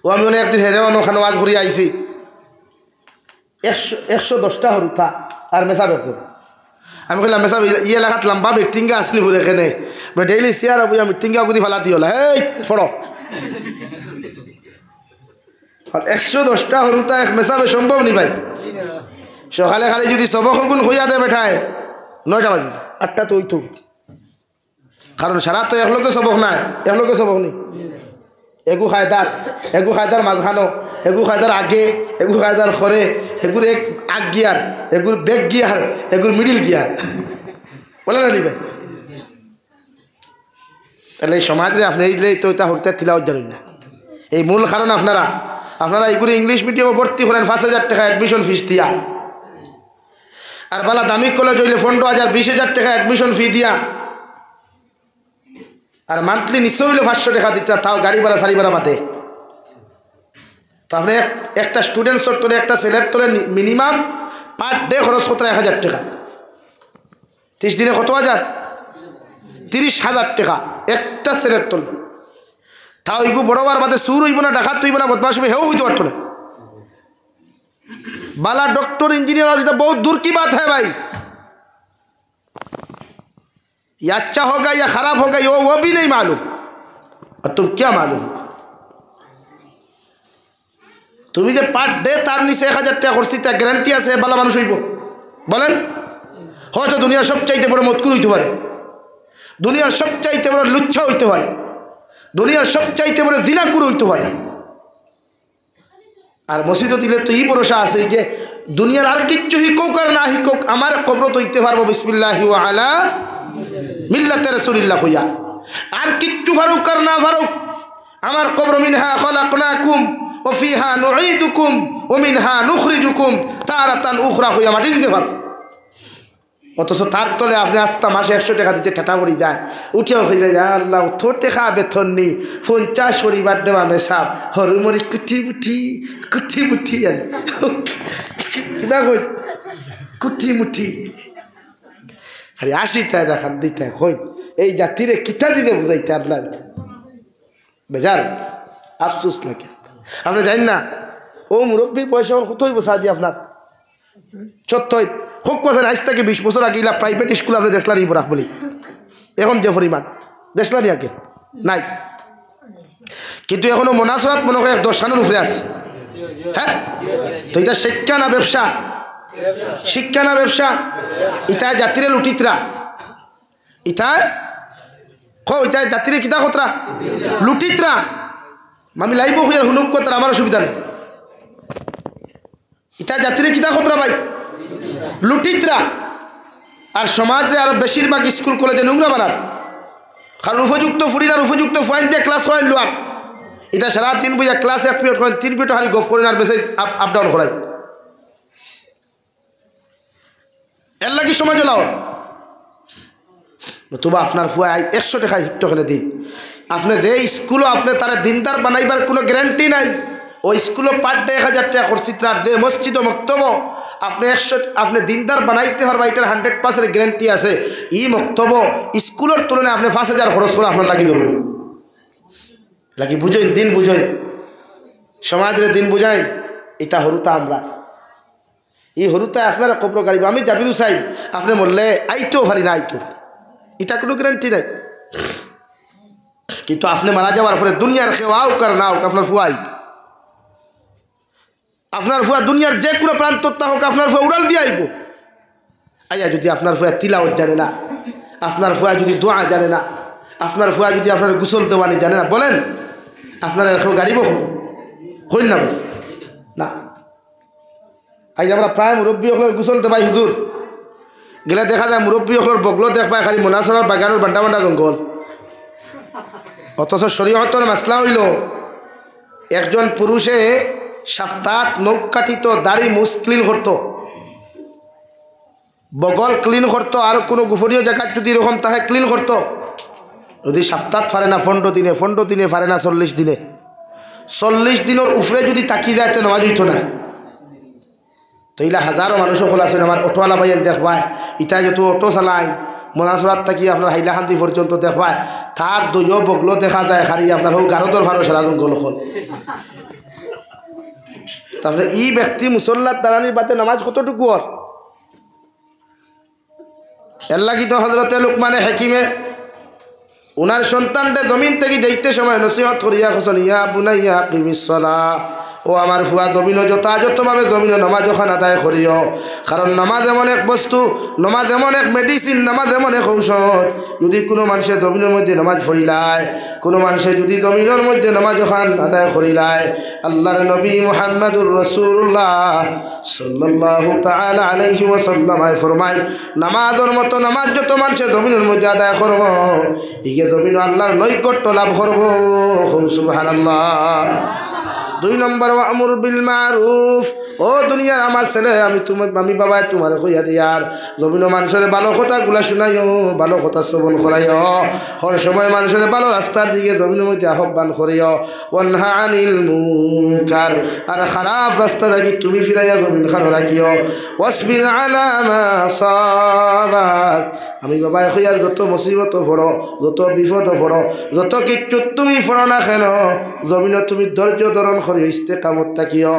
ও আমি অনেক একদিন হেরে ওখানে ওয়াজ ঘুরে আইছি 110টা হরুথা আর মেসাব একজন আমি কইলাম মেসাব ইয়ে এলাকাত লম্বা মিটিংগা আসলি ঘুরে এখানে ডেইলি চেয়ার বুঝা মিটিংগা গুদি ফালাতি হল এই ফড়ো 110টা হরুথা এক মেসাবে সম্ভব নি ভাই সকালে খালি যদি সবক গুণ হইয়া দে বেঠায় 9টা বাজে 8টা তো ওইতো কারণ সারা তো এক লোকে সবক নাই এক লোকে সবক নেই এগু খায়দার মাঝখানো এগু খায়দার আগে এগু খায়দার খরে এগুর এক আগ গিয়ার এগুর ব্যাক গিয়ার এগুর মিডিল গিয়ার বলে না নিবে তাহলে এই সমাজে আপনি এই তো এটা হরতে থিলাও জানেন না এই মূল কারণ আপনারা এইগুলো ইংলিশ মিডিয়ামে ভর্তি করেন 5,000 টাকা অ্যাডমিশন ফিস দিয়া আর বালা দামি কলেজ হইলে 15,000 20,000 টাকা অ্যাডমিশন ফি দিয়া আর মান্থলি নিশ্চয় হইলে 500 টাকা দিতে তাও গাড়ি ভাড়া সারি ভাড়া বাদে তো আপনি একটা স্টুডেন্টসর তোলে একটা ছেলের তোলে মিনিমাম পার ডে খরচ কত 1,000 টাকা 30 দিনে কত হাজার 30,000 টাকা একটা ছেলের তোলে তাও ইগু বড়বার বাদে সুর হইব না ডাকাত হইব না বদমাশ হইব হেও হইতে পারতো না बाला डॉक्टर इंजीनियर तो बहुत दूर की बात है भाई ये अच्छा होगा या खराब होगा वो भी नहीं मालूम और तुम क्या मालूम তুমি যে পার ডে তার নিচে 1000 টাকা করছি তা গ্যারান্টি আছে ভালো মানুষ হইব? বলেন। হয়তো দুনিয়ার সবচাইতে বড় মতকুর হইতে পারে, দুনিয়ার সবচাইতে বড় লুচ্ছা হইতে পারে, দুনিয়ার সবচাইতে বড় জিনাকুর হইতে পারে। আর মসজিদও দিলে তো এই ভরসা আছে যে দুনিয়ার আর কিচ্ছু হিকুক আর না হিকুক আমার কবর তো হইতে পারবো বিসমিল্লাহি ওয়া আলা মিল্লাতে রাসূলিল্লাহ হইয়া। আর কিচ্ছু ফারুক আর না ফারুক আমার কবর মিনহা খালাকনাকুম ওয়া ফিহা নুঈদুকুম ওয়া মিনহা নুখরিজুকুম তারাতান উখরা হইয়া মাটি দিতে পারবো। অথচ তার তলে আপনি আস্তা মাসে 100 টাকা দিতে ঠাটা পড়ি যায়, উঠেও হইবে যায় আল্লাহ থোর টাকা বেতন নেই 50 পরিবার দেওয়া মেসাব হরুমরি কুটি মুঠি কুটি মুঠি খালি 80 টাকা খান দিতে হই এই জাতিরে কিতা দিতে বুঝাইতে আল্লাহ বেজার আফসোস লাগে। আপনি জানেন না ও মুরব্বীর বয়স কত হইব সাজি আপনার 70 হোক কথা আজ থেকে 20 বছর আগে ইলা প্রাইভেট স্কুল আপনি দেখলেন এই বরাক বলি এখন যে পরিমাণ দেখলেন আগে নাই, কিন্তু এখনো মনাসরাত মনে হয় 10 রানের উপরে আছে। হ্যাঁ তো এটা শিক্ষা না ব্যবসা? শিক্ষা না ব্যবসা? ইটায় জাতিরে লুটিতরা, ইটায় ইটায় জাতিরে কিতা খতরা লুটিতরা। আমি লাইব হইয়ার হুনুক কথা আমার অসুবিধা নেই। ইটায় জাতিরে কিতা খতরা ভাই লুটিতরা। আর সমাজে আরো বেশিরভাগ স্কুল কলেজে নোংরা বানার, কারণ উপযুক্ত ফুরিনার উপযুক্ত ফাইন দিয়ে ক্লাস করেন লোয়ার এটা সারা 3 বুঝা ক্লাস 1 পিরিয়ড করেন 3 পিরিয়ড খালি গফ করেন আর বেশি আপ ডাউন করাই। এর লাগি সমাজে লাও নতুবা আপনার ফুয়াই 100 টাকা হিক্ট খেলে দিন আপনি যে স্কুলও আপনি তারা দিনদার বানাইবার কোনো গ্যারান্টি নাই। ওই স্কুলও পার ডে 1000 টাকা করছি তার যে মসজিদ ও মক্তব্য আপনি 100 আপনি দিনদার বানাইতে পারবা এটার 100% গ্যারান্টি আছে। ই মক্তব্য স্কুলের তুলনায় আপনি 5000 খরচ করে আপনার লাগি ধরুন লাগি বুঝেন দিন বুঝেন সমাজের দিন বুঝাই। এটা হরুতা আমরা এই হরুতায় আপনারা কবর গাড়িব আমি যাবিরু চাই আপনি বললে আইতেও পারি না আইতেও এটা কোনো গ্যারান্টি নাই। কিন্তু আপনি মারা যাওয়ার পরে দুনিয়ার কেউ আউক আর না হোক আপনার ফুয়াই আপনার ফুয়া দুনিয়ার যে কোনো প্রান্তটা হোক আপনার ফুয়া উড়াল দিয়ে আইব। আইয়া যদি আপনার ফুয়া তিলাওয়াত জানে না, আপনার ফুয়া যদি দোয়া জানে না, আপনার ফুয়া যদি আপনার গোসল দেওয়ানি জানে না, বলেন আপনারা কেউ গাড়িব হইন না না। আজ আমরা প্রায় মুরব্বী হলের গোসল দেবাই হুজুর গেলে দেখা যায় মুরব্বী হলের বগলো দেখবাই খালি মোনাসরার বাগানের বান্ডা বান্ডা জঙ্গল। অথচ শরীয়তের মাসলা হইল একজন পুরুষে সপ্তাহ নখ কাটিত, দাড়ি মুছ ক্লিন করত, বগল ক্লিন করত, আর কোনো গোপনীয় জায়গা যদি এরকম তাহে ক্লিন করত। যদি সপ্তাহ পারে না 15 দিনে পারে না 40 দিনে, 40 দিনের উপরে যদি তাকি যায় তো নামাজ হইত না। তো এইলা হাজারো মানুষ সকল আছেন আমার অটোওয়ালা ভাইয়ের দেখবায় ইটা যত অটো চালায় মনাসরাত থাকি আপনার হাইলাকান্দি পর্যন্ত দেখবায় তার দইও বগলো দেখা যায় খালি আপনার হোক গারদর ভারো সারা জঙ্গল হল। তারপরে ই ব্যক্তি মুসল্লার দাঁড়ানির বাদে নামাজ কতটুকু ওর এর লাগি তো হজরতে লুকমানে হাকিমে উনার সন্তানটা জমিন থেকে যাইতে সময় নসিহত করিয়া খসন ইয়া বুনাইয়া কিমিস সালাহ ও আমার ফুয়া জমিনও যথাযথভাবে জমিনও নামাজ ওখান আদায় করিও। কারণ নামাজ এমন এক বস্তু, নামাজ এমন এক মেডিসিন, নামাজ এমন এক ঔষধ। যদি কোনো মানুষের জমিনের মধ্যে নামাজ পড়িলায়, কোনো মানুষের যদি জমিনের মধ্যে নামাজ ওখান আদায় করিলায়, আল্লাহর নবী মুহাম্মদুর রাসূলুল্লাহ সাল্লাল্লাহু তাআলা আলাইহি ওয়াসাল্লাম ফরমায় নামাজের মতো নামাজ যত মানুষের জমিনের মধ্যে আদায় করব ইগে জমিন আল্লাহর নৈকট্য লাভ করব। সুবহানাল্লাহ। 2 নম্বর ওয়ামুর বিল মারুফ। ও দুনিয়ার আমার ছেলে আমি বাবা তোমার কইয়া দিয়ার জমিন মানুষের ভালো কথাগুলা শুনাইও, ভালো কথা শ্রবণ করাইও, হর সময় মানুষের ভালো রাস্তার দিকে জমিনের মধ্যে আহ্বান করিও। ওয়ানহা আনিল মুনকার, আর খারাপ রাস্তা থেকে তুমি ফিরাইয়া জমিন খান রাখিও। ওয়াসবির আলা মা সাবাক, আমি বাবা এখন যত মুসিবত পড়ো, যত বিপদ পড়ো, যত কিচ্ছু তুমি পড়ো না কেন, জমিন তুমি ধৈর্য ধারণ করিও, ইস্তেকামত থাকিও।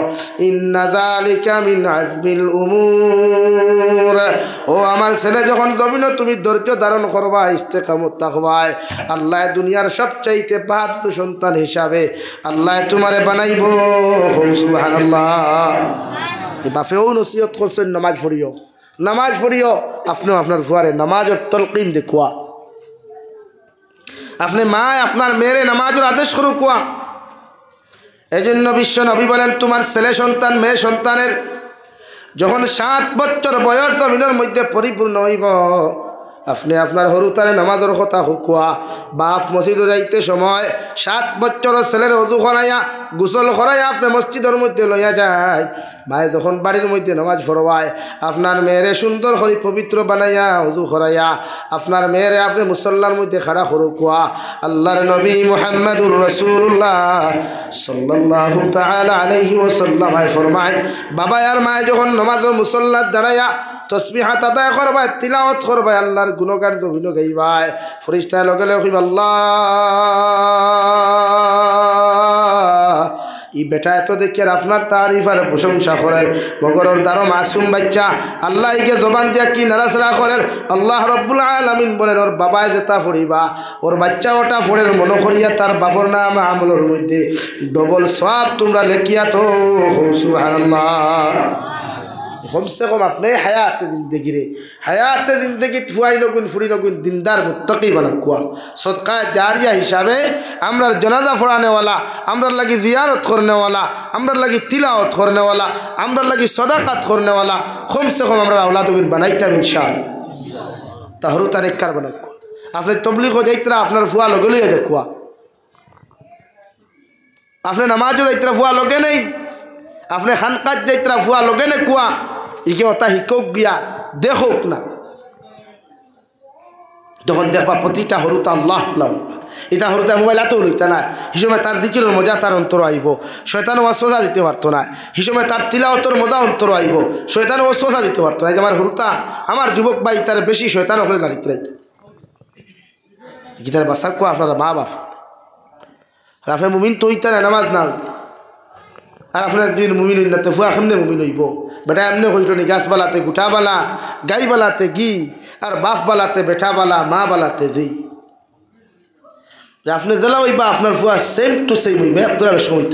ইন্না যালিকা মিন আযমিল উমুর। ও আমার ছেলে, যখন জমিন তুমি ধৈর্য ধারণ করবা, ইস্তেকামত থাকবা, আল্লাহ দুনিয়ার সবচাইতে বাহাদুর সন্তান হিসাবে আল্লাহ তোমারে বানাইব। সুবহানাল্লাহ। বাপেও নসিহত করছেন নামাজ পড়িও, নামাজ পড়িও। আপনিও আপনার ফুয়ারে নামাজের তলকিন দেখুয়া, আপনি মা আপনার মেয়েরে নামাজের আদেশ করু কুয়া। এই জন্য বিশ্ব নবী বলেন, তোমার ছেলে সন্তান মেয়ে সন্তানের যখন 7 বছর বয়স জমিনের মধ্যে পরিপূর্ণ হইব, আপনি আপনার হরুতারে নামাজের কথা হুকুয়া। বাপ মসজিদে যাইতে সময় 7 বছর ছেলের অজু করাইয়া গোসল করাইয়া আপনি মসজিদের মধ্যে লইয়া যায়। মায়ে যখন বাড়ির মধ্যে নামাজ পড়বায়, আপনার মেয়েরে সুন্দর করে পবিত্র বানাইয়া অজু করাইয়া আপনার মেয়েরে আপনি মুসল্লার মধ্যে খাড়া করুকুয়া। আল্লাহর নবী মুহাম্মদুর রাসূলুল্লাহ সাল্লাল্লাহু তাআলা আলাইহি ওয়াসাল্লাম ফরমায়, বাবা আর মায়ে যখন নামাজের মুসল্লাত দাঁড়াইয়া তসবিহাত আদায় করবায়, তিলাওয়াত করবায়, আল্লাহর গুণগান অভিন গাইবায়, ফেরেশতায় লগে লগে কইবা, আল্লাহ ই বেটা এত দেখে আপনার তারিফ আর প্রশংসা করেন। মগরের দ্বারা মাসুম বাচ্চা আল্লাহ ইকে জবান দিয়া কি নারাসরা করেন। আল্লাহ রব্বুল আলামিন বলেন, ওর বাবায় যেটা পড়িবা, ওর বাচ্চা ওটা পড়েন মনে করিয়া তার বাপর নাম আমলের মধ্যে ডবল সওয়াব তোমরা লেখিয়া তো। সুবহানাল্লাহ। কমসে কম আপনি হায়াতে জিন্দগি রে, হায়াতে জিন্দগি ফুয়াই নগুন ফুরি নগুন দিনদার মুত্তাকি বানাকুয়া। সদকা জারিয়া হিসাবে আমরা জনাজা পড়ানেওয়ালা, আমরা লাগি জিয়ারত করনেওয়ালা, আমরা লাগি তিলাওয়াত করনেওয়ালা, আমরা লাগি সদাকাত করনেওয়ালা কমসে কম আমরা আওলাদগুন বানাইতাম ইনশাআল্লাহ। তাহরু তারেকার বানাকুয়া। আপনি তবলিগ যাইতরা আপনার ফুয়া লগে লইয়া যাকুয়া, আপনি নামাজও যাইতরা ফুয়া লগে নেই, আপনি খানকাত যাইতরা ফুয়া লগে নে কুয়া। ইকে ওটা শিকক গিয়া দেখুক না, যখন দেখবা প্রতিটা হরুতা আল্লাহ এটা হরুতা মোবাইল এত লইতা না, হিসেবে তার দিকের মজা তার অন্তর আইব, শয়তান ওয়াসওয়াসা দিতে পারতো না, হিসেবে তার তিলাওয়াতের মজা অন্তর আইব, শয়তান ওয়াসওয়াসা দিতে পারতো না। আমার হরুতা আমার যুবক ভাই তার বেশি শয়তান হলে দাঁড়িয়ে রাখতো। গীতার বাসা কো আপনারা মা বাপ, আর আপনার মুমিন তো ইতা নামাজ না, আর আপনার দুই মুমিন না তো ফুয়া কেমনে মুমিন হইব। বেটা এমনি হইতো নি, গাছবালাতে গুঠাবালা, গাইবালাতে ঘি, আর বাপ বালাতে বেঠাবালা, মা বালাতে দিই। আপনি দিলা হইবা আপনার ফুয়া সেম টু সেম হইবে, তোরা বেশ হইত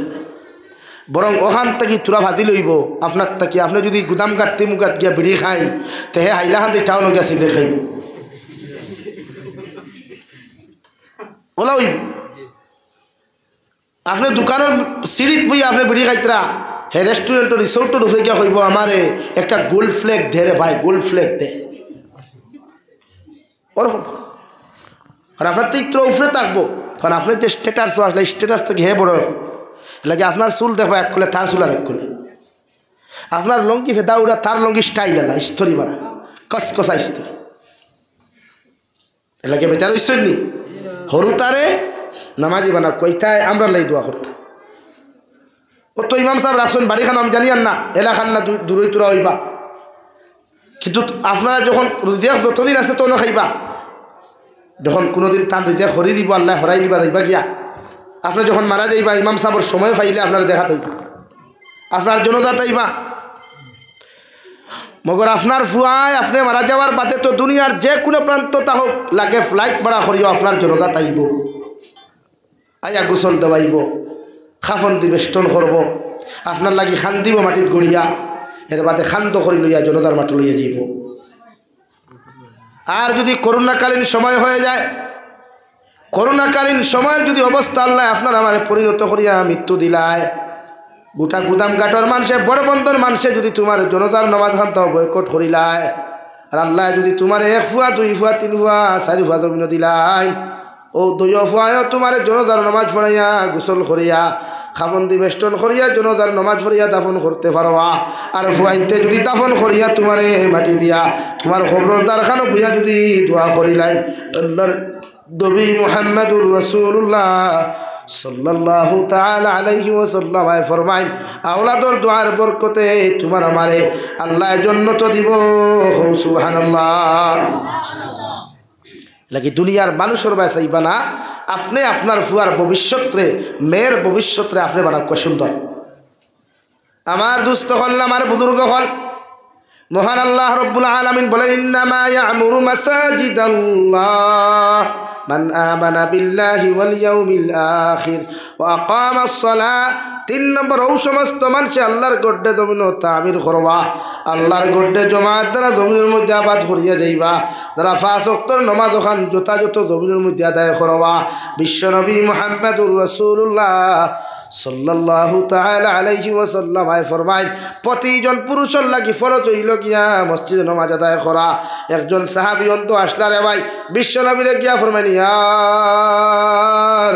বরং ওখান থেকে তোরা ভাতি লইব আপনার তাকি। আপনি যদি গুদাম কাটতে মুগাত গিয়া বিড়ি খাই, তে হে হাইলাখান দিয়ে টাউন গিয়া সিগারেট খাইব, ওলা হইব। আপনি দোকানের সিঁড়িত বই আপনি বিড়ি খাইতরা, হে রেস্টুরেন্ট রিসোর্টের উপরে গিয়া কইব, আমারে একটা গোল্ড ফ্ল্যাগ দে রে ভাই, গোল্ড ফ্ল্যাগ দে, ওরকম। আর আপনার তো একটু উপরে থাকবো, কারণ আপনার যে স্ট্যাটাস আসলে স্ট্যাটাস থেকে হে বড় লাগে। আপনার চুল দেখো এক খুলে, তার চুল আর এক খুলে, আপনার লঙ্গি ফেদা উড়া, তার লঙ্গি স্টাইল এলা স্তরি মারা কসকসা স্তরি এলাকে বেচার স্তর নি হরু তারে নামাজি বানা কইতায় আমরা লাই দোয়া করতাম। ও তো ইমাম সাহেব রাখছেন বাড়ি খান আমি জানি আর না, এলাকার না দূরই তোরা হইবা, কিন্তু আপনারা যখন রিজেক্ট যতদিন আছে তো খাইবা, যখন কোনোদিন তার রিজেক্ট হরি দিব আল্লাহ হরাই দিবা যাইবা গিয়া, আপনি যখন মারা যাইবা ইমাম সাহেবের সময় পাইলে আপনারা দেখা তাইবা, আপনার জনতা তাইবা। মগর আপনার ফুয়ায় আপনি মারা যাওয়ার বাদে তো দুনিয়ার যে কোনো প্রান্ত তা হোক লাগে ফ্লাইট ভাড়া করিও আপনার জনতা তাইব, আয়া গোসল দেওয়াইব, খাফন দি বেষ্টন করব, আপনার লাগি খান দিব মাটিত গড়িয়া, এর বাদে খান্দ করি লইয়া জনতার মাটি লইয়া যাইব। আর যদি করোনাকালীন সময় হয়ে যায়, করোনাকালীন সময়ের যদি অবস্থা আল্লাহ আপনার আমার পরিণত করিয়া মৃত্যু দিলায়, গোটা গুদাম ঘাটর মানুষে বড় বন্দর মানুষে যদি তোমার জনতার নামাজ খান্ত বয়কট করিলায়, আর আল্লাহ যদি তোমার 1 ফুয়া 2 ফুয়া 3 ফুয়া 4 ফুয়া জমিন দিলাই, ও 2 ফুয়ায়ও তোমার জনতার নামাজ পড়াইয়া গোসল করিয়া খাবন্দি বেষ্টন করিয়া জনতার নামাজ পড়িয়া দাফন করতে পারবা। আর ফুয়াইতে যদি দাফন করিয়া তোমার মাটি দিয়া তোমার খবরদার খানো বুঝা যদি দোয়া করিলাই, আল্লাহর নবী মুহাম্মদুর রাসূলুল্লাহ সাল্লাল্লাহু তাআলা আলাইহি ওয়াসাল্লাম ফরমায়, আওলাদর দোয়ার বরকতে তোমার আমারে আল্লাহ জান্নাত দিব। সুবহানাল্লাহ। লাগি দুনিয়ার মানুষের বাঁচাইবা না, আপনি আপনার ফুয়ার ভবিষ্যৎরে মেয়ের ভবিষ্যৎরে আপনি বানাক সুন্দর। আমার দুস্থ হল, আমার বুজুর্গ হল, মহান আল্লাহ রব্বুল আলামিন বলেন ইন্নামা ইয়ামুরু মাসাজিদাল্লাহ মান আমানা বিল্লাহি ওয়াল ইয়াউমিল আখির ওয়া আকামাস সালাহ। 3 নম্বর, ও সমস্ত মানুষে আল্লাহর গড্ডে জমিন তামির করবা, আল্লাহর গড্ডে জমাত দ্বারা জমিনের মধ্যে আবাদ করিয়া যাইবা, যারা 5 ওয়াক্তের নামাজ ওখান যথাযথ জমিনের মধ্যে আদায় করবা। বিশ্বনবী মুহাম্মদুর রাসূলুল্লাহ সাল্লাল্লাহু তাআলা আলাইহি ওয়াসাল্লাম ফরমায় প্রতিজন পুরুষের লাগি ফরজ হইল গিয়া মসজিদে নামাজ আদায় করা। একজন সাহাবী অন্ত আসলা রে ভাই, বিশ্বনবীরে গিয়া ফরমাইনি ইয়া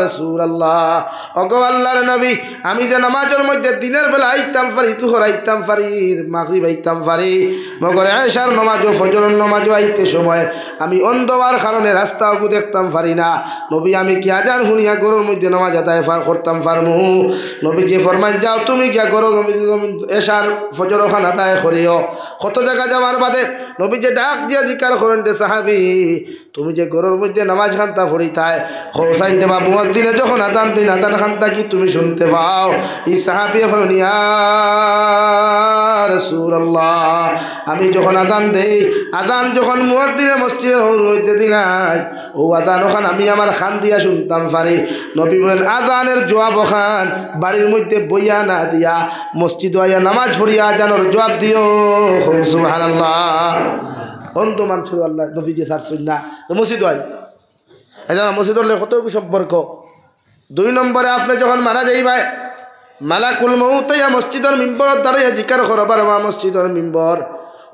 রাসূলুল্লাহ, ওগো আল্লাহর নবী, আমি যে নামাজের মধ্যে দিনের বেলা আইতাম পারি, তুহর আইতাম পারি, মাগরিব আইতাম পারি, মগর এশার নামাজও ফজরের নামাজও আইতে সময় আমি অন্ধ হওয়ার কারণে রাস্তাও দেখতাম পারি না। নবী, আমি কি আজান শুনিয়া গরুর মধ্যে নামাজ আদায় করতাম পারমু? নবীজি ফরমান যাও তুমি গিয়া গরুর এশার ফজর খান আদায় করিও। কত জায়গা যাওয়ার বাদে নবীজি ডাক দিয়া জিকার করেন রে সাহাবী, তুমি যে গরুর মধ্যে নামাজ খান্তা পড়িতায় হোসাইন দেবা মুয়াজ্জিনে যখন আজান দিন আজান খান্তা কি তুমি শুনতে পাও? এই সাহাবী বলেন ইয়া রাসূলুল্লাহ, আমি যখন আজান দেই, আজান যখন মুয়াজ্জিনে মসজিদে মধ্যে দিলাই, ও আজান ওখান আমি আমার খান দিয়া শুনতাম পারি। নবী বলেন আজানের জবাব ওখান বাড়ির মধ্যে বইয়া না দিয়া মসজিদ আইয়া নামাজ পড়িয়া আজানের জবাব দিও। সুবহানাল্লাহ। অন্ত মানুষের আল্লাহ নবীজি ছাড়ছেন না, মসজিদ হয় এটা মসজিদ হলে কত সম্পর্ক। 2 নম্বরে আপনি যখন মারা যাইবাই, মালাকুল মউত মসজিদের মিম্বর দ্বারা জিকার করবার মা মসজিদের মিম্বর।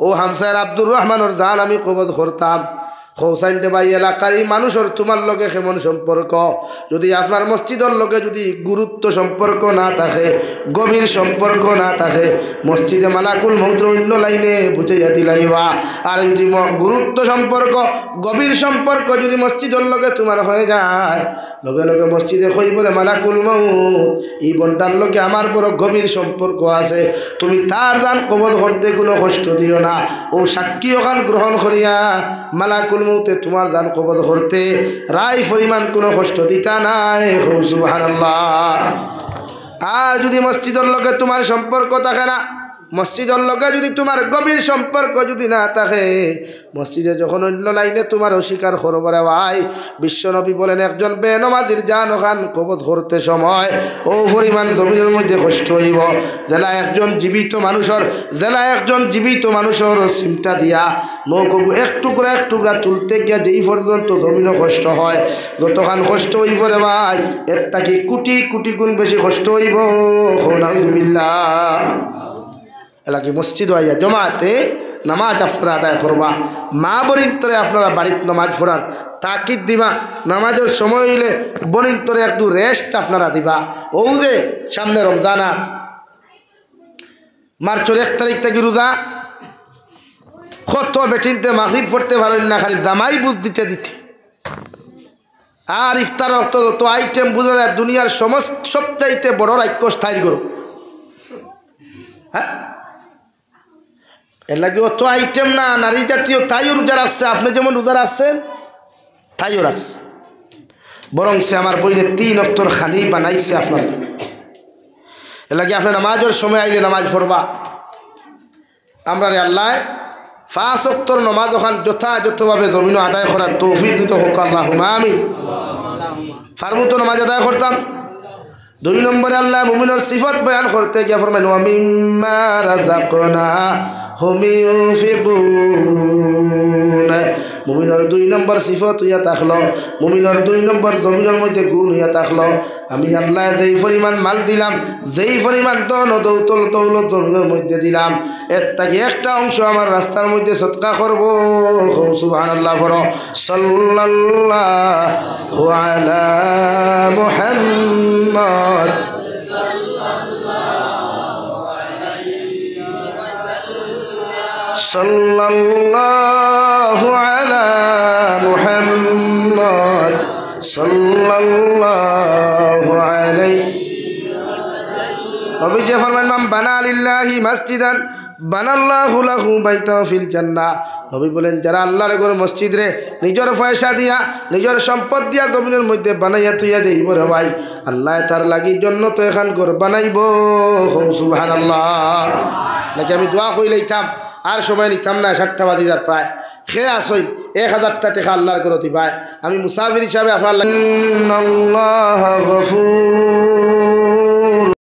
ও হামসার আব্দুর রহমানের দান আমি কবজ করতাম। হোসাইনটে ভাই এলাকার এই মানুষের তোমার লগে কেমন সম্পর্ক? যদি আপনার মসজিদের লগে যদি গুরুত্ব সম্পর্ক না থাকে, গভীর সম্পর্ক না থাকে, মসজিদে মালাকুল মউত অন্য লাইনে বুঝাইয়া দিলাইবা। আর যদি গুরুত্ব সম্পর্ক গভীর সম্পর্ক যদি মসজিদের লগে তোমার হয়ে যায়, লগে লগে মসজিদে কই বলে মালাকুল মউত এই বন্টার লগে আমার বড় গভীর সম্পর্ক আছে, তুমি তার দান কবজ করতে কোনো কষ্ট দিও না। ও সাক্ষী ওখান গ্রহণ করিয়া মালাকুল মউতে তোমার দান কবজ করতে রায় পরিমাণ কোনো কষ্ট দিতা নাই। সুবহানাল্লাহ। আর যদি মসজিদের লগে তোমার সম্পর্ক থাকে না, মসজিদের লগে যদি তোমার গভীর সম্পর্ক যদি না থাকে, মসজিদে যখন অন্য লাইনে তোমার অস্বীকার করবরে ভাই, বিশ্বনবী বলেন একজন বেনমাজির জান ওখান কবজ করতে সময় ও পরিমাণ জমিনের মধ্যে কষ্ট হইব জেলা একজন জীবিত মানুষের সিমটা দিয়া নৌকু এক টুকরা তুলতে গিয়া যেই পর্যন্ত জমিনও কষ্ট হয়, যতখান কষ্ট হইব রে ভাই এর তাকে কোটি কোটি গুণ বেশি কষ্ট হইব। নাউযুবিল্লাহ। এলাকি মসজিদ আইয়া জমাতে নামাজ আপনারা আদায় করবা। মা বোনের তরে আপনারা বাড়িতে নামাজ পড়ার তাকিদ দিবা। নামাজের সময় হইলে বোনের তরে একটু রেস্ট আপনারা দিবা। ও যে সামনে রমজান, মার্চের 1 তারিখ থেকে রোজা, কত বেটিনতে মাগরিব পড়তে পারেন না, খালি জামাই বুঝ দিতে আর ইফতার তো আইটেম বোঝা যায় দুনিয়ার সমস্ত সবচাইতে বড় রাক্য স্থায়ী করো। হ্যাঁ, এর লাগে অত আইটেম না, নারী জাতীয় তাইও রোজা রাখছে, আপনি যেমন রোজা রাখছেন তাইও রাখছে, বরং সে আমার বইনে 3 অক্তর খানি বানাইছে আপনার। এর লাগে আপনি নামাজের সময় আইলে নামাজ পড়বা। আমরা রে আল্লাহ 5 অক্তর নামাজ ওখান যথাযথভাবে জমিন আদায় করার তৌফিক দিতে হোক আল্লাহুম্মা আমিন। ফারমুতো নামাজ আদায় করতাম। 2 নম্বরে আল্লাহ মুমিনের সিফত বয়ান করতে গিয়ে ফরমান ওয়া মিম্মা রাযাকনাহুম ইউনফিকুন। মুমিনের 2 নম্বর সিফত হইয়া থাকলো, মুমিনের 2 নম্বর জমিনের মধ্যে গুণ হইয়া থাকলো, আমি আল্লাহ যেই পরিমাণ মাল দিলাম, যেই পরিমাণ ধন দৌলত জমিনের মধ্যে দিলাম, এর থেকে একটা অংশ আমার রাস্তার মধ্যে সদকা করব। সুবহানাল্লাহ। পড়ো সাল্লাল্লাহু আলা মুহাম্মদ সাল্লাল্লাহু আলা মুহাম্মদ সাল্লাল্লাহু আলাইহি। নবীজি ফরমান মান বানা লিল্লাহি মাসজিদান বানাল্লাহু লাহু বাইতান ফিল জান্নাহ। নবী বলেন যারা আল্লাহর ঘর মসজিদ রে নিজের পয়সা দিয়া নিজের সম্পদ দিয়া জমিনের মধ্যে বানাইয়া থইয়া যাইব রে ভাই, আল্লাহ তার লাগি জন্য তো এখান ঘর বানাইব। সুবহানাল্লাহ। নাকি আমি দোয়া কইলাইতাম আর সময় নিতাম না, 7টা বাজিদার প্রায়। খেয়ে আসই 1000 টাকা আল্লাহর ঘর দিবাই। আমি মুসাফির হিসাবে আপনার